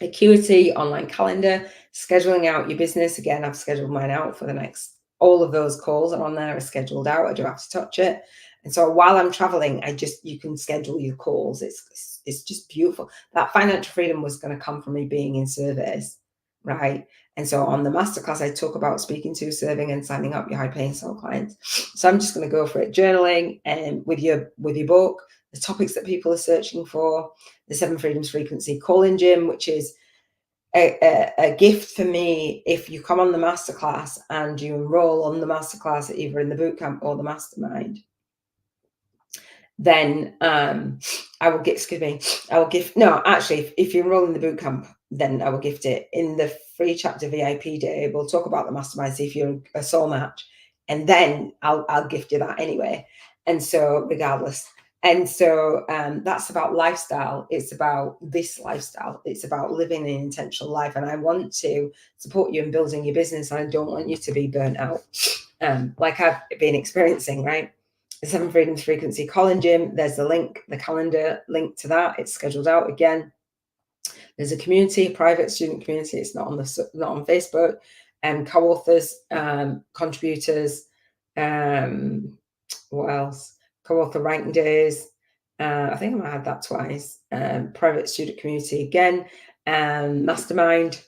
[SPEAKER 1] Acuity online calendar, scheduling out your business. Again, I've scheduled mine out for the next, all of those calls are on there, are scheduled out. I don't have to touch it. And so while I'm traveling, you can schedule your calls. It's just beautiful. That financial freedom was going to come from me being in service, right? And so on the masterclass, I talk about speaking to, serving, and signing up your high-paying soul clients. So I'm just going to go for it. Journaling and with your book, the topics that people are searching for, the 7 Freedoms Frequency Call-in Gym, which is a gift for me. If you come on the masterclass and you enroll on the masterclass, either in the bootcamp or the mastermind, then I will gift, no, actually, if you enroll in the bootcamp, then I will gift it. In the free chapter VIP day, we'll talk about the mastermind, see if you're a soul match, and then I'll gift you that anyway. And so regardless. And so that's about lifestyle. It's about this lifestyle. It's about living an intentional life. And I want to support you in building your business. And I don't want you to be burnt out like I've been experiencing, right? The 7 Freedoms Frequency Call-in Gym. There's the link, the calendar link to that. It's scheduled out again. There's a community, private student community. It's not on Facebook. And co-authors, contributors. What else? Co-author ranking days. I think I might have that twice. Private student community again. Mastermind.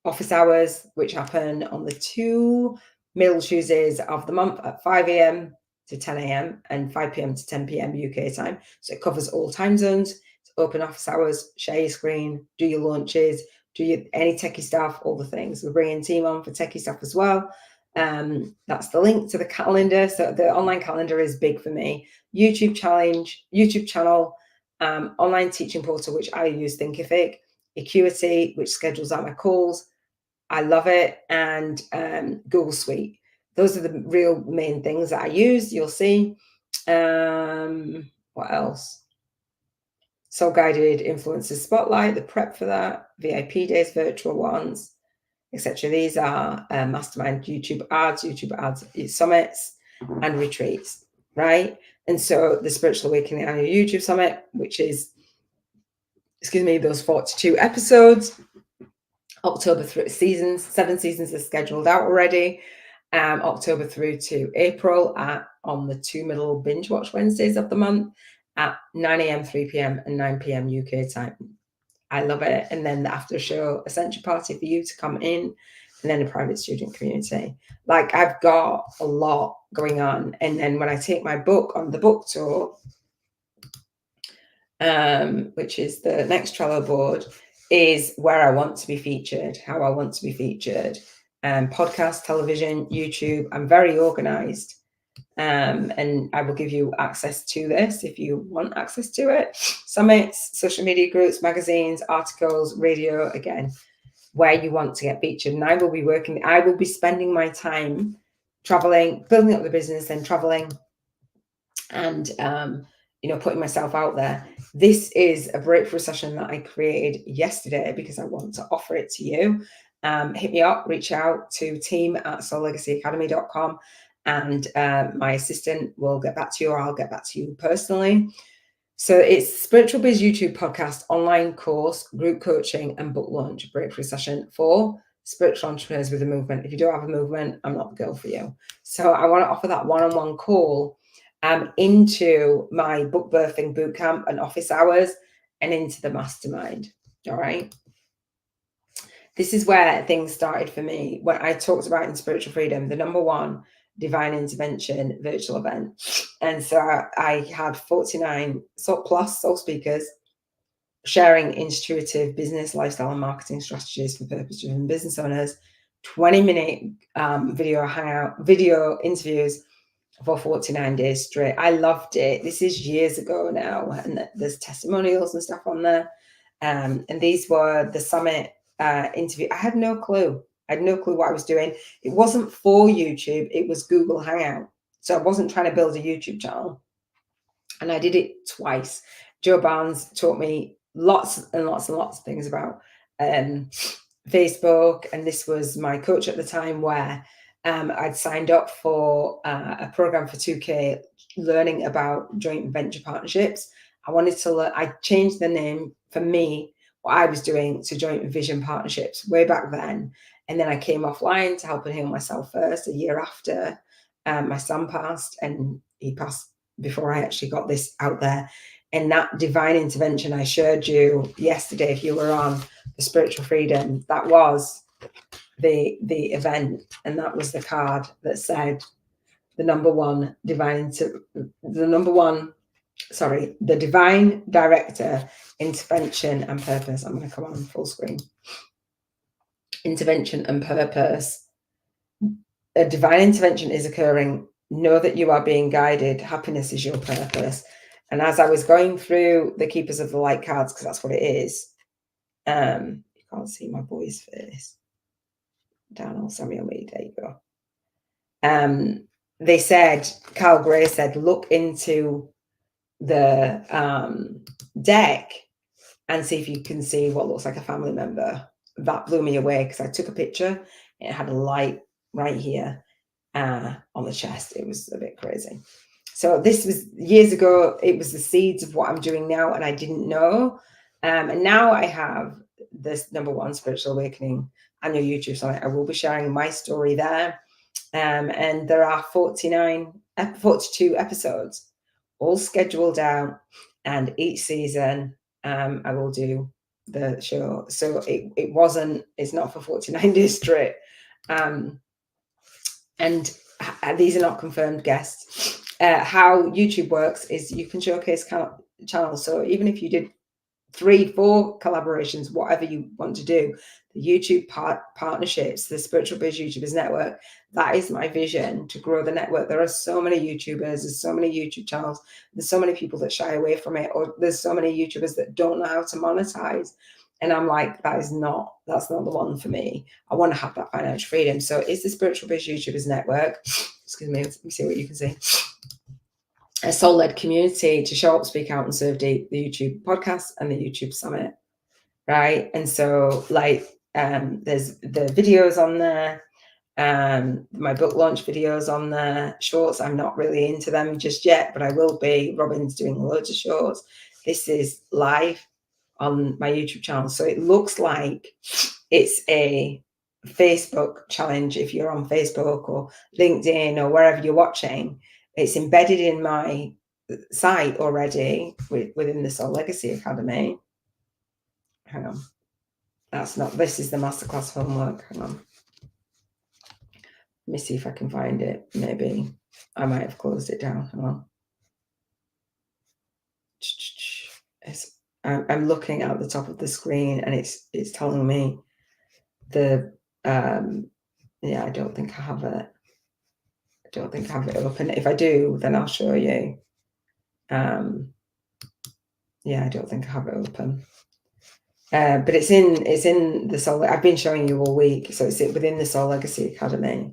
[SPEAKER 1] Office hours, which happen on the 2 middle Tuesdays of the month at 5 a.m. to 10 a.m. and 5 p.m. to 10 p.m. UK time. So it covers all time zones. It's open office hours, share your screen, do your launches, do any techie stuff, all the things. We're bringing team on for techie stuff as well. That's the link to the calendar. So the online calendar is big for me. YouTube challenge, YouTube channel, online teaching portal, which I use Thinkific, Acuity, which schedules out my calls. I love it. And Google Suite. Those are the real main things that I use. You'll see. What else? Soul Guided Influencers Spotlight, the prep for that, VIP days, virtual ones, etc. These are mastermind YouTube ads, summits, and retreats, right? And so the Spiritual Awakening Annual YouTube Summit, which is, those 42 episodes, October through seasons, 7 seasons are scheduled out already. October through to April on the 2 middle binge watch Wednesdays of the month at 9 a.m., 3 p.m. and 9 p.m. UK time. I love it. And then the after show essential party for you to come in, and then a private student community. Like, I've got a lot going on. And then when I take my book on the book tour, which is the next Trello board, is where I want to be featured, how I want to be featured. Podcast, television, YouTube. I'm very organized. And I will give you access to this if you want access to it. Summits, social media groups, magazines, articles, radio, again, where you want to get featured. And I will be spending my time traveling, building up the business and traveling and, putting myself out there. This is a breakthrough session that I created yesterday because I want to offer it to you. Hit me up, reach out to team@SoulLegacyAcademy.com. And my assistant will get back to you, or I'll get back to you personally. So it's Spiritual Biz YouTube podcast, online course, group coaching, and book launch breakthrough session for spiritual entrepreneurs with a movement. If you don't have a movement, I'm not the girl for you. So I want to offer that one-on-one call into my book birthing bootcamp and office hours and into the mastermind. All right. This is where things started for me when I talked about in Spiritual Freedom, the number one divine intervention virtual event. And so I had 49 plus soul speakers sharing intuitive business, lifestyle, and marketing strategies for purpose-driven business owners, 20-minute video interviews for 49 days straight. I loved it. This is years ago now, and there's testimonials and stuff on there. And these were the summit interview. I had no clue. I had no clue what I was doing. It wasn't for YouTube. It was Google Hangout. So I wasn't trying to build a YouTube channel. And I did it twice. Joe Barnes taught me lots and lots and lots of things about Facebook. And this was my coach at the time, where I'd signed up for a program for 2K, learning about joint venture partnerships. I wanted to learn. I changed the name for me, what I was doing, to joint vision partnerships way back then. And then I came offline to help and heal myself first a year after my son passed, and he passed before I actually got this out there. And that divine intervention I showed you yesterday, if you were on the Spiritual Freedom, that was the event. And that was the card that said the divine director, intervention and purpose. I'm going to come on full screen. Intervention and purpose. A divine intervention is occurring. Know that you are being guided. Happiness is your purpose. And as I was going through the Keepers of the Light cards, because that's what it is, you can't see my boy's face. Daniel Samuel Meade, there you go. They said, Carl Gray said, look into the deck and see if you can see what looks like a family member. That blew me away because I took a picture. It had a light right here on the chest. It was a bit crazy. So this was years ago. It was the seeds of what I'm doing now, and I didn't know. And now I have this number one Spiritual Awakening annual YouTube summit. I will be sharing my story there. And there are 42 episodes, all scheduled out. And each season, I will do the show. So it's not for 49 days straight. And these are not confirmed guests. How YouTube works is you can showcase channels. So even if you did 3-4 collaborations, whatever you want to do, the YouTube partnerships, the Spiritual Biz YouTubers network, that is my vision, to grow the network. There are so many YouTubers, there's so many YouTube channels, there's so many people that shy away from it, or there's so many YouTubers that don't know how to monetize. And I'm like, that's not the one for me. I want to have that financial freedom. So it's the Spiritual Biz YouTubers network. Excuse me, let me see what you can see. A soul-led community to show up, speak out, and serve deep, the YouTube podcast and the YouTube summit, right? And so, there's the videos on there, my book launch videos on there, shorts. I'm not really into them just yet, but I will be. Robin's doing loads of shorts. This is live on my YouTube channel. So it looks like It's a Facebook challenge. If you're on Facebook or LinkedIn or wherever you're watching, it's embedded in my site already within the Soul Legacy Academy. Hang on. That's not, this is the masterclass homework. Hang on. Let me see if I can find it. Maybe I might have closed it down. Hang on. I'm looking at the top of the screen and it's telling me the yeah, I don't think I have it. I don't think I have it open. If I do, then I'll show you. Yeah, I don't think I have it open. But it's in the Soul. I've been showing you all week, so it's within the Soul Legacy Academy.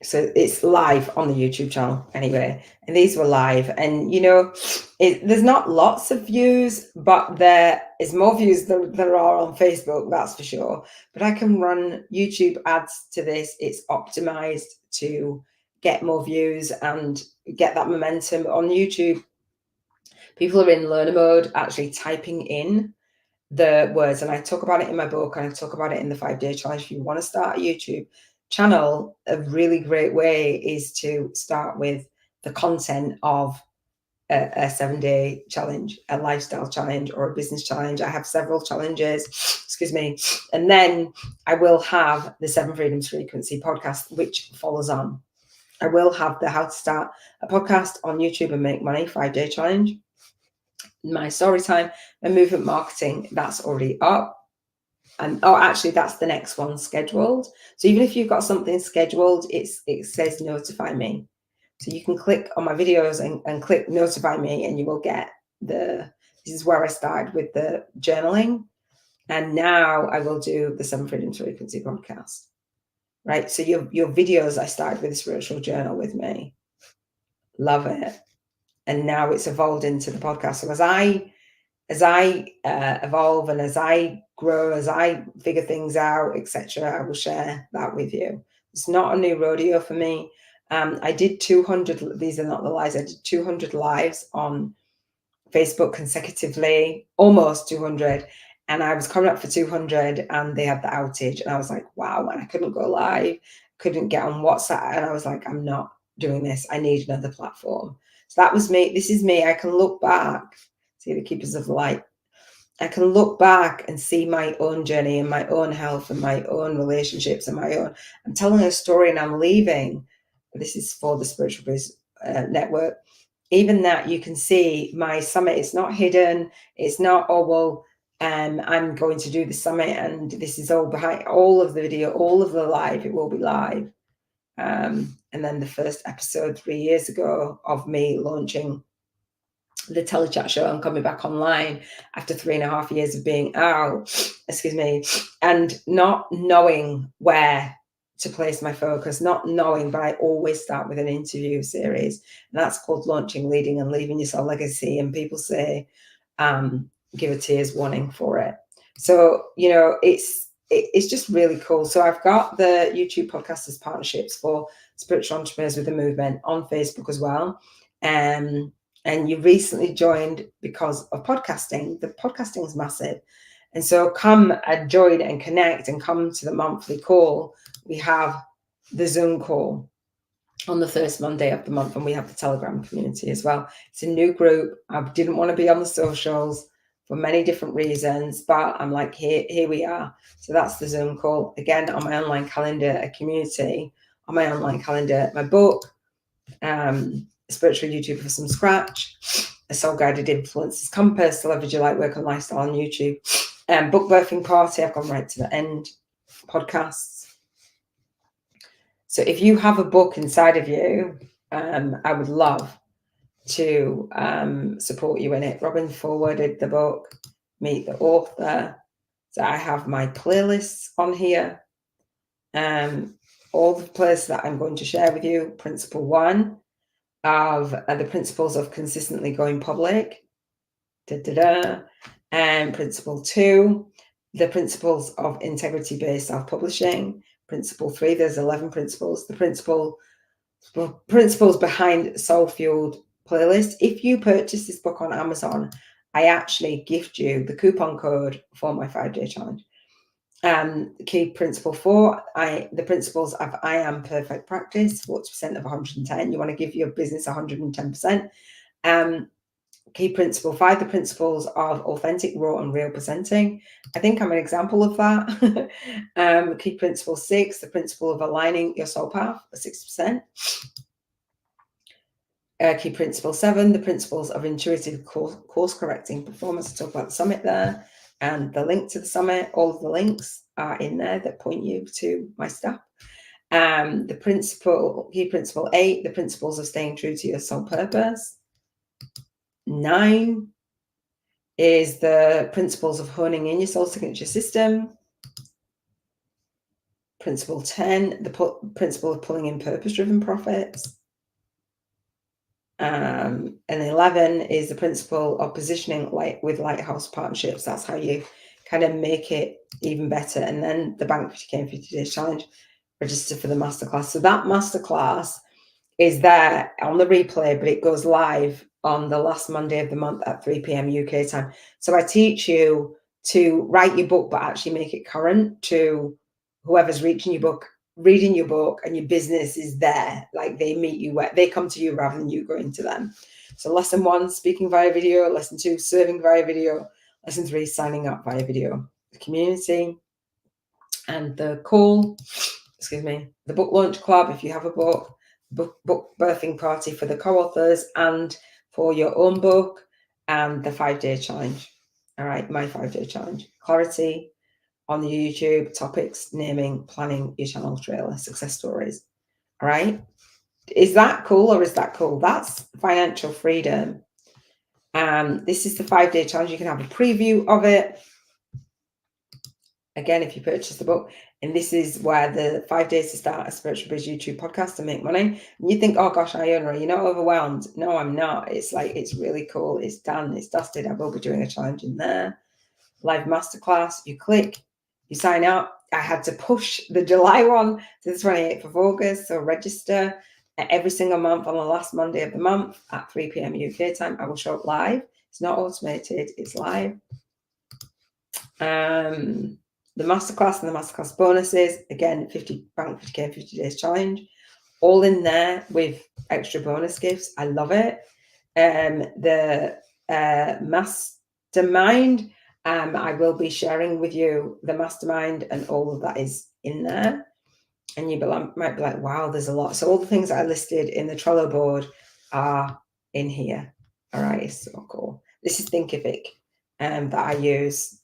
[SPEAKER 1] So it's live on the YouTube channel anyway, and these were live. And you know, there's not lots of views, but there is more views than there are on Facebook, that's for sure. But I can run YouTube ads to this. It's optimized to get more views and get that momentum on YouTube. People are in learner mode, actually typing in the words, and I talk about it in my book, and I talk about it in the 5-day challenge. If you want to start a YouTube channel, a really great way is to start with the content of a 7-day challenge, a lifestyle challenge, or a business challenge. I have several challenges, excuse me, and then I will have the 7 Freedoms Frequency podcast, which follows on. I will have the How to Start a Podcast on YouTube and Make Money 5-day challenge. My story time and movement marketing, that's already up. And oh, actually, that's the next one scheduled. So even if you've got something scheduled, it says notify me. So you can click on my videos and click notify me, and you will get this is where I started with the journaling. And now I will do the 7 Freedoms Frequency podcast. Right. So your videos, I started with a spiritual journal with me. Love it. And now it's evolved into the podcast. So as I evolve and as I grow, as I figure things out, etc., I will share that with you. It's not a new rodeo for me. I did 200. These are not the lies. I did 200 lives on Facebook consecutively, almost 200. And I was coming up for 200 and they had the outage. And I was like, wow. And I couldn't go live, couldn't get on WhatsApp. And I was like, I'm not doing this. I need another platform. So that was me. This is me. I can look back. See the Keepers of the Light. I can look back and see my own journey and my own health and my own relationships and my own. I'm telling a story and I'm leaving. This is for the Spiritual Biz Network. Even that, you can see my summit. It's not hidden. It's not, oh, well, I'm going to do the summit and this is all behind all of the video, all of the live. It will be live. And then the first episode 3 years ago of me launching the telechat show and coming back online after 3.5 years of being out, excuse me, and not knowing where to place my focus, not knowing, but I always start with an interview series, and that's called Launching, Leading and Leaving Your Soul Legacy. And people say, give a tears warning for it. So, you know, it's just really cool. So I've got the YouTube Podcasters Partnerships for Spiritual Entrepreneurs with a Movement on Facebook as well. And you recently joined because of podcasting. The podcasting is massive. And so come and join and connect and come to the monthly call. We have the Zoom call on the first Monday of the month, and we have the Telegram community as well. It's a new group. I didn't want to be on the socials for many different reasons, but I'm like, here we are. So that's the Zoom call. Again, on my online calendar, a community, on my online calendar, my book, Spiritual YouTuber from Scratch, a Soul Guided Influencers Compass, Leverage Your Lightwork and Lifestyle on YouTube, book birthing party. I've gone right to the end, podcasts. So if you have a book inside of you, I would love to support you in it. Robin forwarded the book, Meet the Author. So I have my playlists on here. All the playlists that I'm going to share with you. Principle 1 of the principles of consistently going public. And principle 2, the principles of integrity-based self-publishing. Principle 3, there's 11 principles. The principles behind Soul Fueled playlist. If you purchase this book on Amazon, I actually gift you the coupon code for my 5-day challenge. The key principle 4, the principles of I am perfect practice, 40% of 110. You want to give your business 110%. Key principle 5, the principles of authentic, raw, and real presenting. I think I'm an example of that. Key principle 6, the principle of aligning your soul path, 60%. Key principle 7, the principles of intuitive course correcting performance. I talk about the summit there, and the link to the summit. All of the links are in there that point you to my stuff. Key principle 8, the principles of staying true to your soul purpose. 9 is the principles of honing in your soul signature system. Principle 10, the principle of pulling in purpose-driven profits. And 11 is the principle of positioning with lighthouse partnerships. That's how you kind of make it even better. And then the Bank 50K in 50 Days Challenge, register for the masterclass. So that masterclass is there on the replay, but it goes live on the last Monday of the month at 3 p.m. UK time. So I teach you to write your book, but actually make it current to whoever's reading your book, and your business is there. Like, they meet you where they come to you rather than you going to them. So lesson 1, speaking via video. Lesson 2, serving via video. Lesson 3, signing up via video. The community and the call, the book launch club, if you have a book birthing party for the co-authors and for your own book, and the 5-day challenge. All right, my 5-day challenge. Clarity on the YouTube, topics, naming, planning your channel trailer, success stories. All right. Is that cool, or is that cool? That's financial freedom. This is the 5-day challenge. You can have a preview of it. Again, if you purchase the book, and this is where the 5 days to start a Spiritual Biz YouTube podcast and make money. And you think, oh gosh, Iona, you're not overwhelmed. No, I'm not. It's like, it's really cool. It's done. It's dusted. I will be doing a challenge in there. Live masterclass. You click, you sign up. I had to push the July one to the 28th of August. So register every single month on the last Monday of the month at 3 p.m. UK time. I will show up live. It's not automated. It's live. The masterclass and the masterclass bonuses, again, Bank 50K 50 Days Challenge, all in there with extra bonus gifts. I love it. The mastermind, I will be sharing with you the mastermind, and all of that is in there. And you might be like, wow, there's a lot. So all the things I listed in the Trello board are in here. All right, it's so cool. This is Thinkific that I use.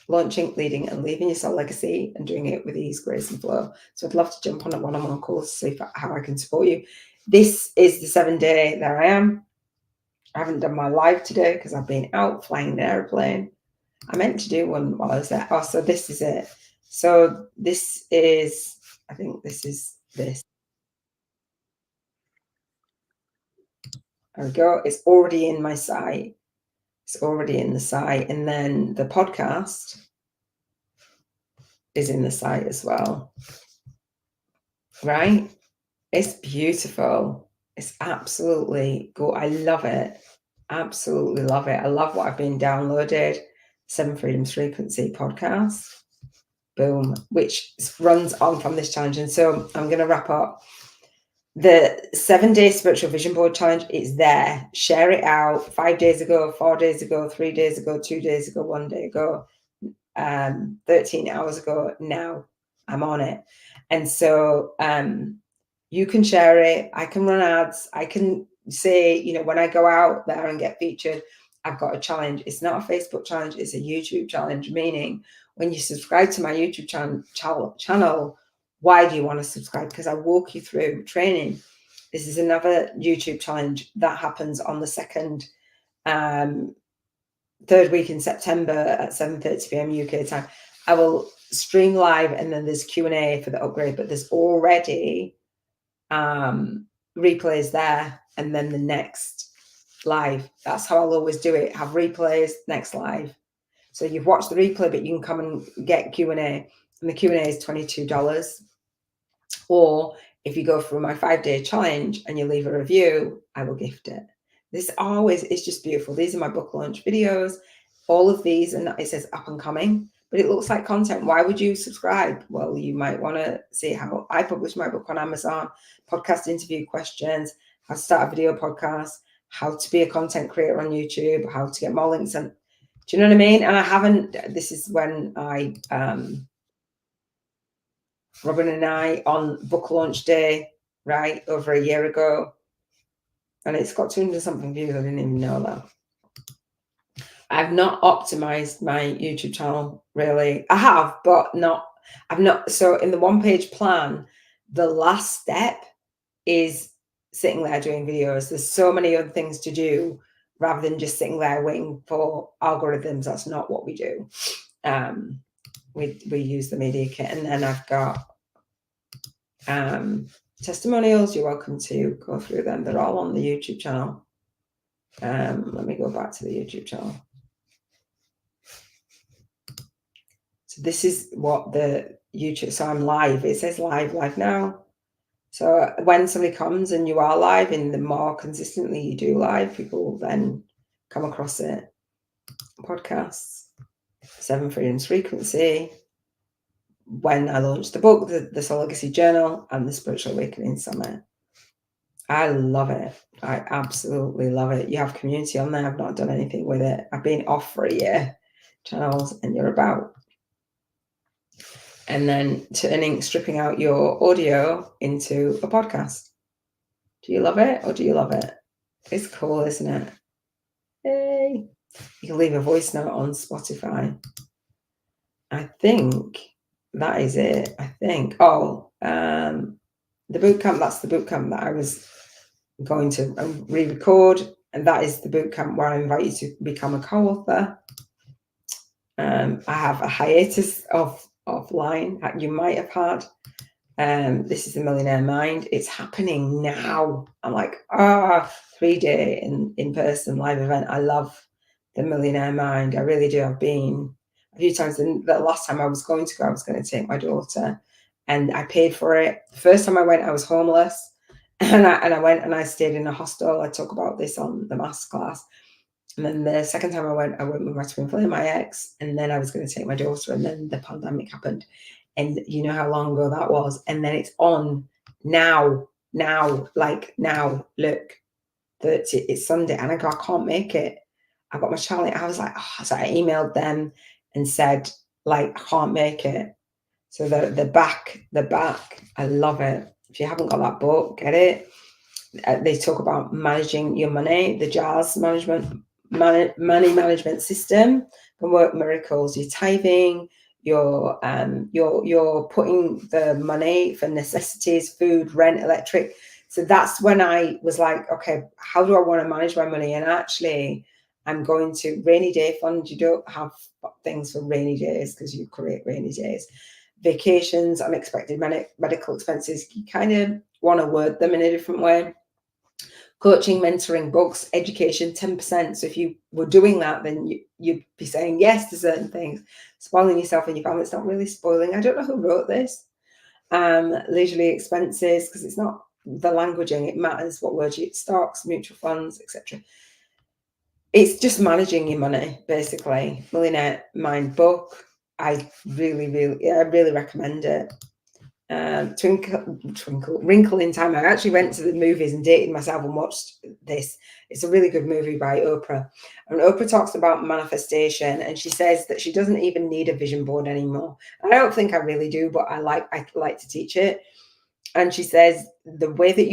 [SPEAKER 1] Launching, leading, and leaving your soul legacy, and doing it with ease, grace, and flow. So I'd love to jump on a one-on-one call to see how I can support you. This is the 7-day. There I am. I haven't done my live today because I've been out flying an airplane. I meant to do one while I was there. Oh, so this is it. So this is, I think this is this. There we go. It's already in my site. It's already in the site. And then the podcast is in the site as well. Right? It's beautiful. It's absolutely good. I love it. Absolutely love it. I love what I've been downloaded. 7 Freedoms Frequency podcast. Boom. Which runs on from this challenge. And so I'm going to wrap up. The 7-day spiritual vision board challenge is there. Share it out. 5 days ago, 4 days ago, 3 days ago, 2 days ago, 1 day ago, 13 hours ago. Now I'm on it. And so you can share it. I can run ads. I can say, when I go out there and get featured, I've got a challenge. It's not a Facebook challenge. It's a YouTube challenge, meaning when you subscribe to my YouTube channel, why do you want to subscribe? Because I walk you through training. This is another YouTube challenge that happens on the third week in September at 7:30 p.m. UK time. I will stream live, and then there's Q&A for the upgrade, but there's already replays there, and then the next live. That's how I'll always do it. Have replays, next live. So you've watched the replay, but you can come and get Q&A, and the Q&A is $22. Or if you go through my 5-day challenge and you leave a review, I will gift it. This always is just beautiful. These are my book launch videos. All of these, and it says up and coming, but it looks like content. Why would you subscribe? Well, you might want to see how I publish my book on Amazon, podcast interview questions, how to start a video podcast, how to be a content creator on YouTube, how to get more links. And do you know what I mean? And I haven't, this is when I, Robin and I on book launch day, right, over a year ago, and it's got 200 something views. I didn't even know that. I've not optimized my YouTube channel really. I have, but I've not. So in the 1-page plan, the last step is sitting there doing videos. There's so many other things to do rather than just sitting there waiting for algorithms. That's not what we do. We use the media kit, and then I've got testimonials. You're welcome to go through them. They're all on the YouTube channel. Let me go back to the YouTube channel. So this is what the YouTube, so I'm live. It says live now. So when somebody comes and you are live, and the more consistently you do live, people will then come across it. Podcasts, 7 Freedoms Frequency. When I launched the book, the Soul Legacy Journal, and the Spiritual Awakening Summit. I love it. I absolutely love it. You have community on there. I've not done anything with it. I've been off for a year. Channels, and you're about. And then stripping out your audio into a podcast. Do you love it, or do you love it? It's cool, isn't it? Hey, you can leave a voice note on Spotify. I think that is it. I think. Oh, the bootcamp. That's the bootcamp that I was going to re-record, and that is the bootcamp where I invite you to become a co-author. I have a hiatus offline. You might have had. This is the Millionaire Mind. It's happening now. I'm like, 3-day in-person live event. I love the Millionaire Mind. I really do. I've been a few times. And the last time I was going to go, I was going to take my daughter, and I paid for it. The first time I went, I was homeless, and I went and I stayed in a hostel. I talk about this on the masterclass. And then the second time I went with my twin flame, my ex, and then I was going to take my daughter, and then the pandemic happened. And you know how long ago that was. And then it's on now, like now, look, it's Sunday, and I go, I can't make it. I got my child. I was like, so I emailed them and said, like, I can't make it. So the back, I love it. If you haven't got that book, get it. They talk about managing your money, the JARS money management system can work miracles. You're tithing, you're putting the money for necessities, food, rent, electric. So that's when I was like, okay, how do I want to manage my money? And actually, I'm going to rainy day fund. You don't have things for rainy days because you create rainy days. Vacations, unexpected medical expenses, you kind of want to word them in a different way. Coaching, mentoring, books, education, 10%. So if you were doing that, then you'd be saying yes to certain things. Spoiling yourself and your family, it's not really spoiling. I don't know who wrote this. Leisurely expenses, because it's not the languaging, it matters what words you use. Stocks, mutual funds, etc. It's just managing your money, basically. Millionaire Mind book. I really recommend it. Wrinkle in Time. I actually went to the movies and dated myself and watched this. It's a really good movie by Oprah. And Oprah talks about manifestation, and she says that she doesn't even need a vision board anymore. I don't think I really do, but I like to teach it. And she says the way that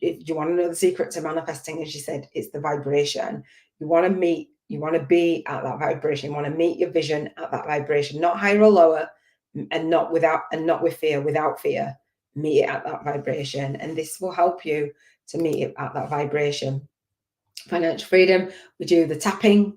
[SPEAKER 1] if you want to know the secret to manifesting, and she said it's the vibration. You want to be at that vibration. You want to meet your vision at that vibration, not higher or lower, and not with fear, without fear. Meet it at that vibration, and this will help you to meet it at that vibration. Financial freedom. We do the tapping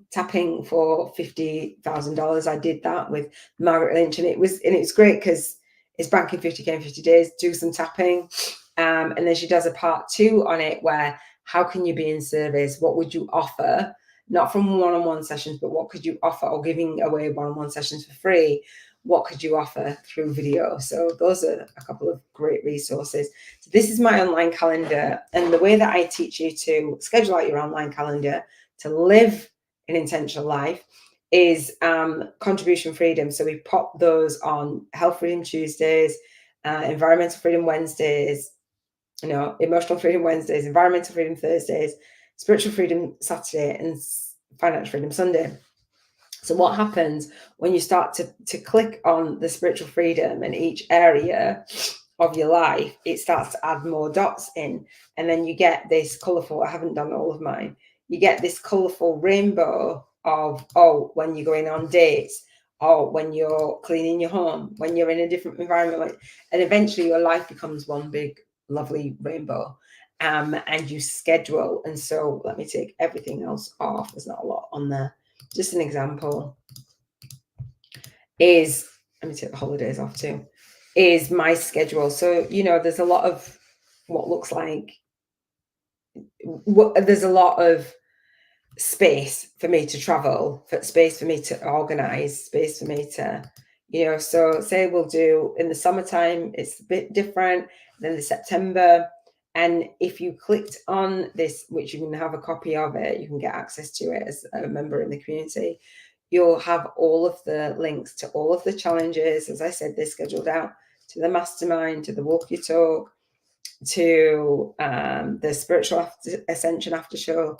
[SPEAKER 1] for $50,000. I did that with Margaret Lynch, and it was great because it's banking 50K in 50 days. Do some tapping, and then she does a part 2 on it where how can you be in service? What would you offer? Not from one-on-one sessions, but what could you offer, or giving away one-on-one sessions for free? what could you offer through video? So those are a couple of great resources. So this is my online calendar, and the way that I teach you to schedule out your online calendar to live an intentional life is contribution freedom. So we pop those on Health Freedom Tuesdays, Environmental Freedom Wednesdays, Emotional Freedom Wednesdays, Environmental Freedom Thursdays, Spiritual Freedom Saturday, and Financial Freedom Sunday. So what happens when you start to click on the spiritual freedom in each area of your life, it starts to add more dots in, and then you get this colourful, I haven't done all of mine, you get this colourful rainbow of, when you're going on dates, or when you're cleaning your home, when you're in a different environment, and eventually your life becomes one big lovely rainbow. And you schedule. And so let me take everything else off. There's not a lot on there. Just an example is, let me take the holidays off too, is my schedule. So, there's a lot of what looks like, there's a lot of space for me to travel, space for me to organize, space for me to, so say we'll do in the summertime, it's a bit different than the September. And if you clicked on this, which you can have a copy of it, you can get access to it as a member in the community, you'll have all of the links to all of the challenges. As I said, they're scheduled out to the mastermind, to the walk you talk, to the spiritual ascension after show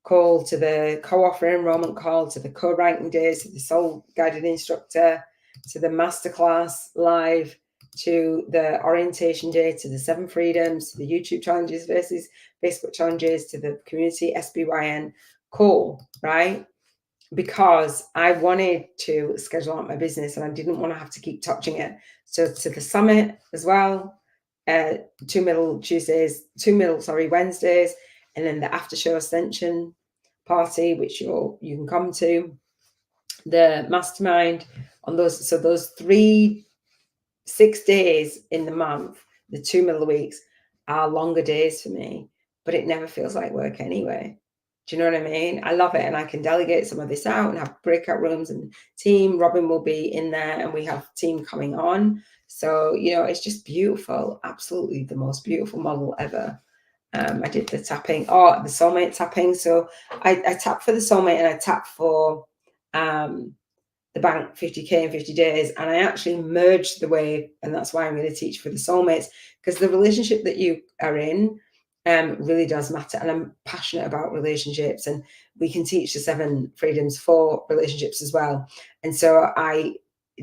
[SPEAKER 1] call, to the co-offer enrollment call, to the co-writing days, to the soul guided instructor, to the masterclass live, to the orientation day, to the 7 freedoms, to the YouTube challenges versus Facebook challenges, to the community SBYN call, right? Because I wanted to schedule out my business and I didn't want to have to keep touching it. So to the summit as well, 2 middle Wednesdays, and then the after show ascension party, which you can come to, the mastermind on those. So those 6 days in the month, the 2 middle weeks, are longer days for me, but it never feels like work anyway. Do you know what I mean? I love it, and I can delegate some of this out and have breakout rooms and team. Robin will be in there, and we have team coming on. So, it's just beautiful. Absolutely the most beautiful model ever. I did the tapping, the soulmate tapping. So I tapped for the soulmate and I tapped for the bank 50K in 50 days. And I actually merged the way, and that's why I'm going to teach for the soulmates, because the relationship that you are in really does matter. And I'm passionate about relationships, and we can teach the 7 freedoms for relationships as well. And so I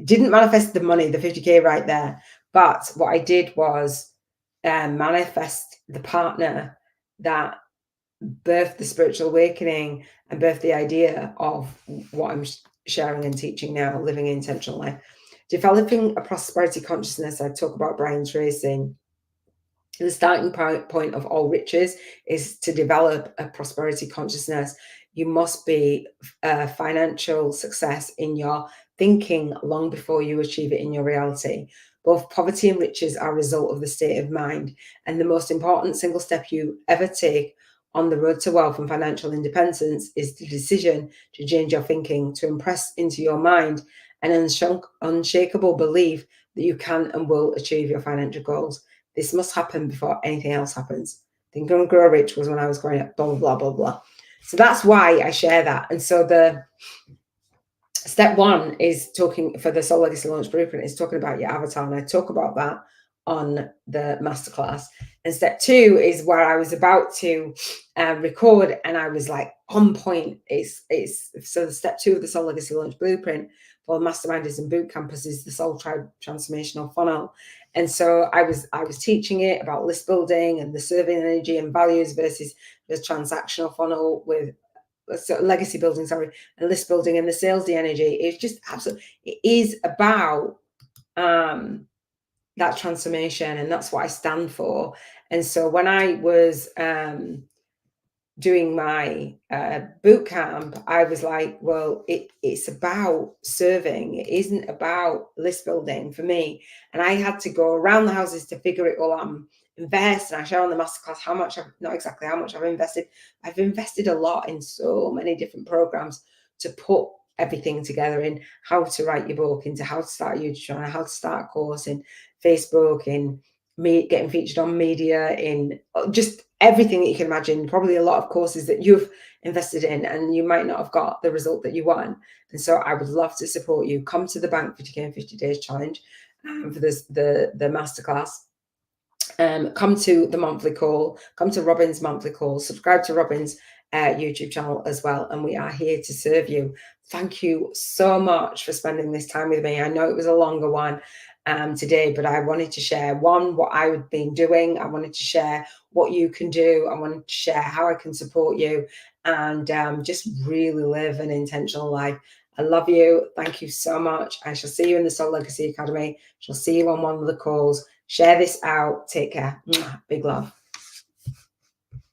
[SPEAKER 1] didn't manifest the money, the 50K right there. But what I did was manifest the partner that birthed the spiritual awakening and birthed the idea of what I'm sharing and teaching now, living an intentional life. Developing a prosperity consciousness. I talk about Brian Tracy. The starting point of all riches is to develop a prosperity consciousness. You must be a financial success in your thinking long before you achieve it in your reality. Both poverty and riches are a result of the state of mind. And the most important single step you ever take on the road to wealth and financial independence is the decision to change your thinking, to impress into your mind an unshakable belief that you can and will achieve your financial goals. This must happen before anything else happens. Think and Grow Rich was when I was growing up, blah, blah, blah, blah, blah. So that's why I share that. And so the step 1 is talking for the Soul Legacy Launch Blueprint, is talking about your avatar. And I talk about that on the masterclass. And step 2 is where I was about to record, and I was like on point. So the step 2 of the Soul Legacy Launch Blueprint for masterminders and boot campers is the Soul Tribe Transformational Funnel. And so I was teaching it about list building and the serving energy and values versus the transactional funnel with legacy building, and list building and the salesy energy. It's just absolutely, it is about that transformation, and that's what I stand for. And so when I was doing my boot camp, I was like, well, it's about serving. It isn't about list building for me. And I had to go around the houses to figure it all out, invest. And I share on the masterclass how much not exactly how much I've invested. I've invested a lot in so many different programs to put everything together in how to write your book, into how to start a YouTube channel, how to start a course in Facebook, in me getting featured on media, in just everything that you can imagine. Probably a lot of courses that you've invested in and you might not have got the result that you want. And so I would love to support you. Come to the Bank 50K in 50 Days challenge for this, the masterclass. Come to the monthly call, come to Robin's monthly call, subscribe to Robin's YouTube channel as well. And we are here to serve you. Thank you so much for spending this time with me. I know it was a longer one today, but I wanted to share what I've been doing. I wanted to share what you can do. I wanted to share how I can support you and just really live an intentional life. I love you. Thank you so much. I shall see you in the Soul Legacy Academy. I shall see you on one of the calls. Share this out. Take care. Big love.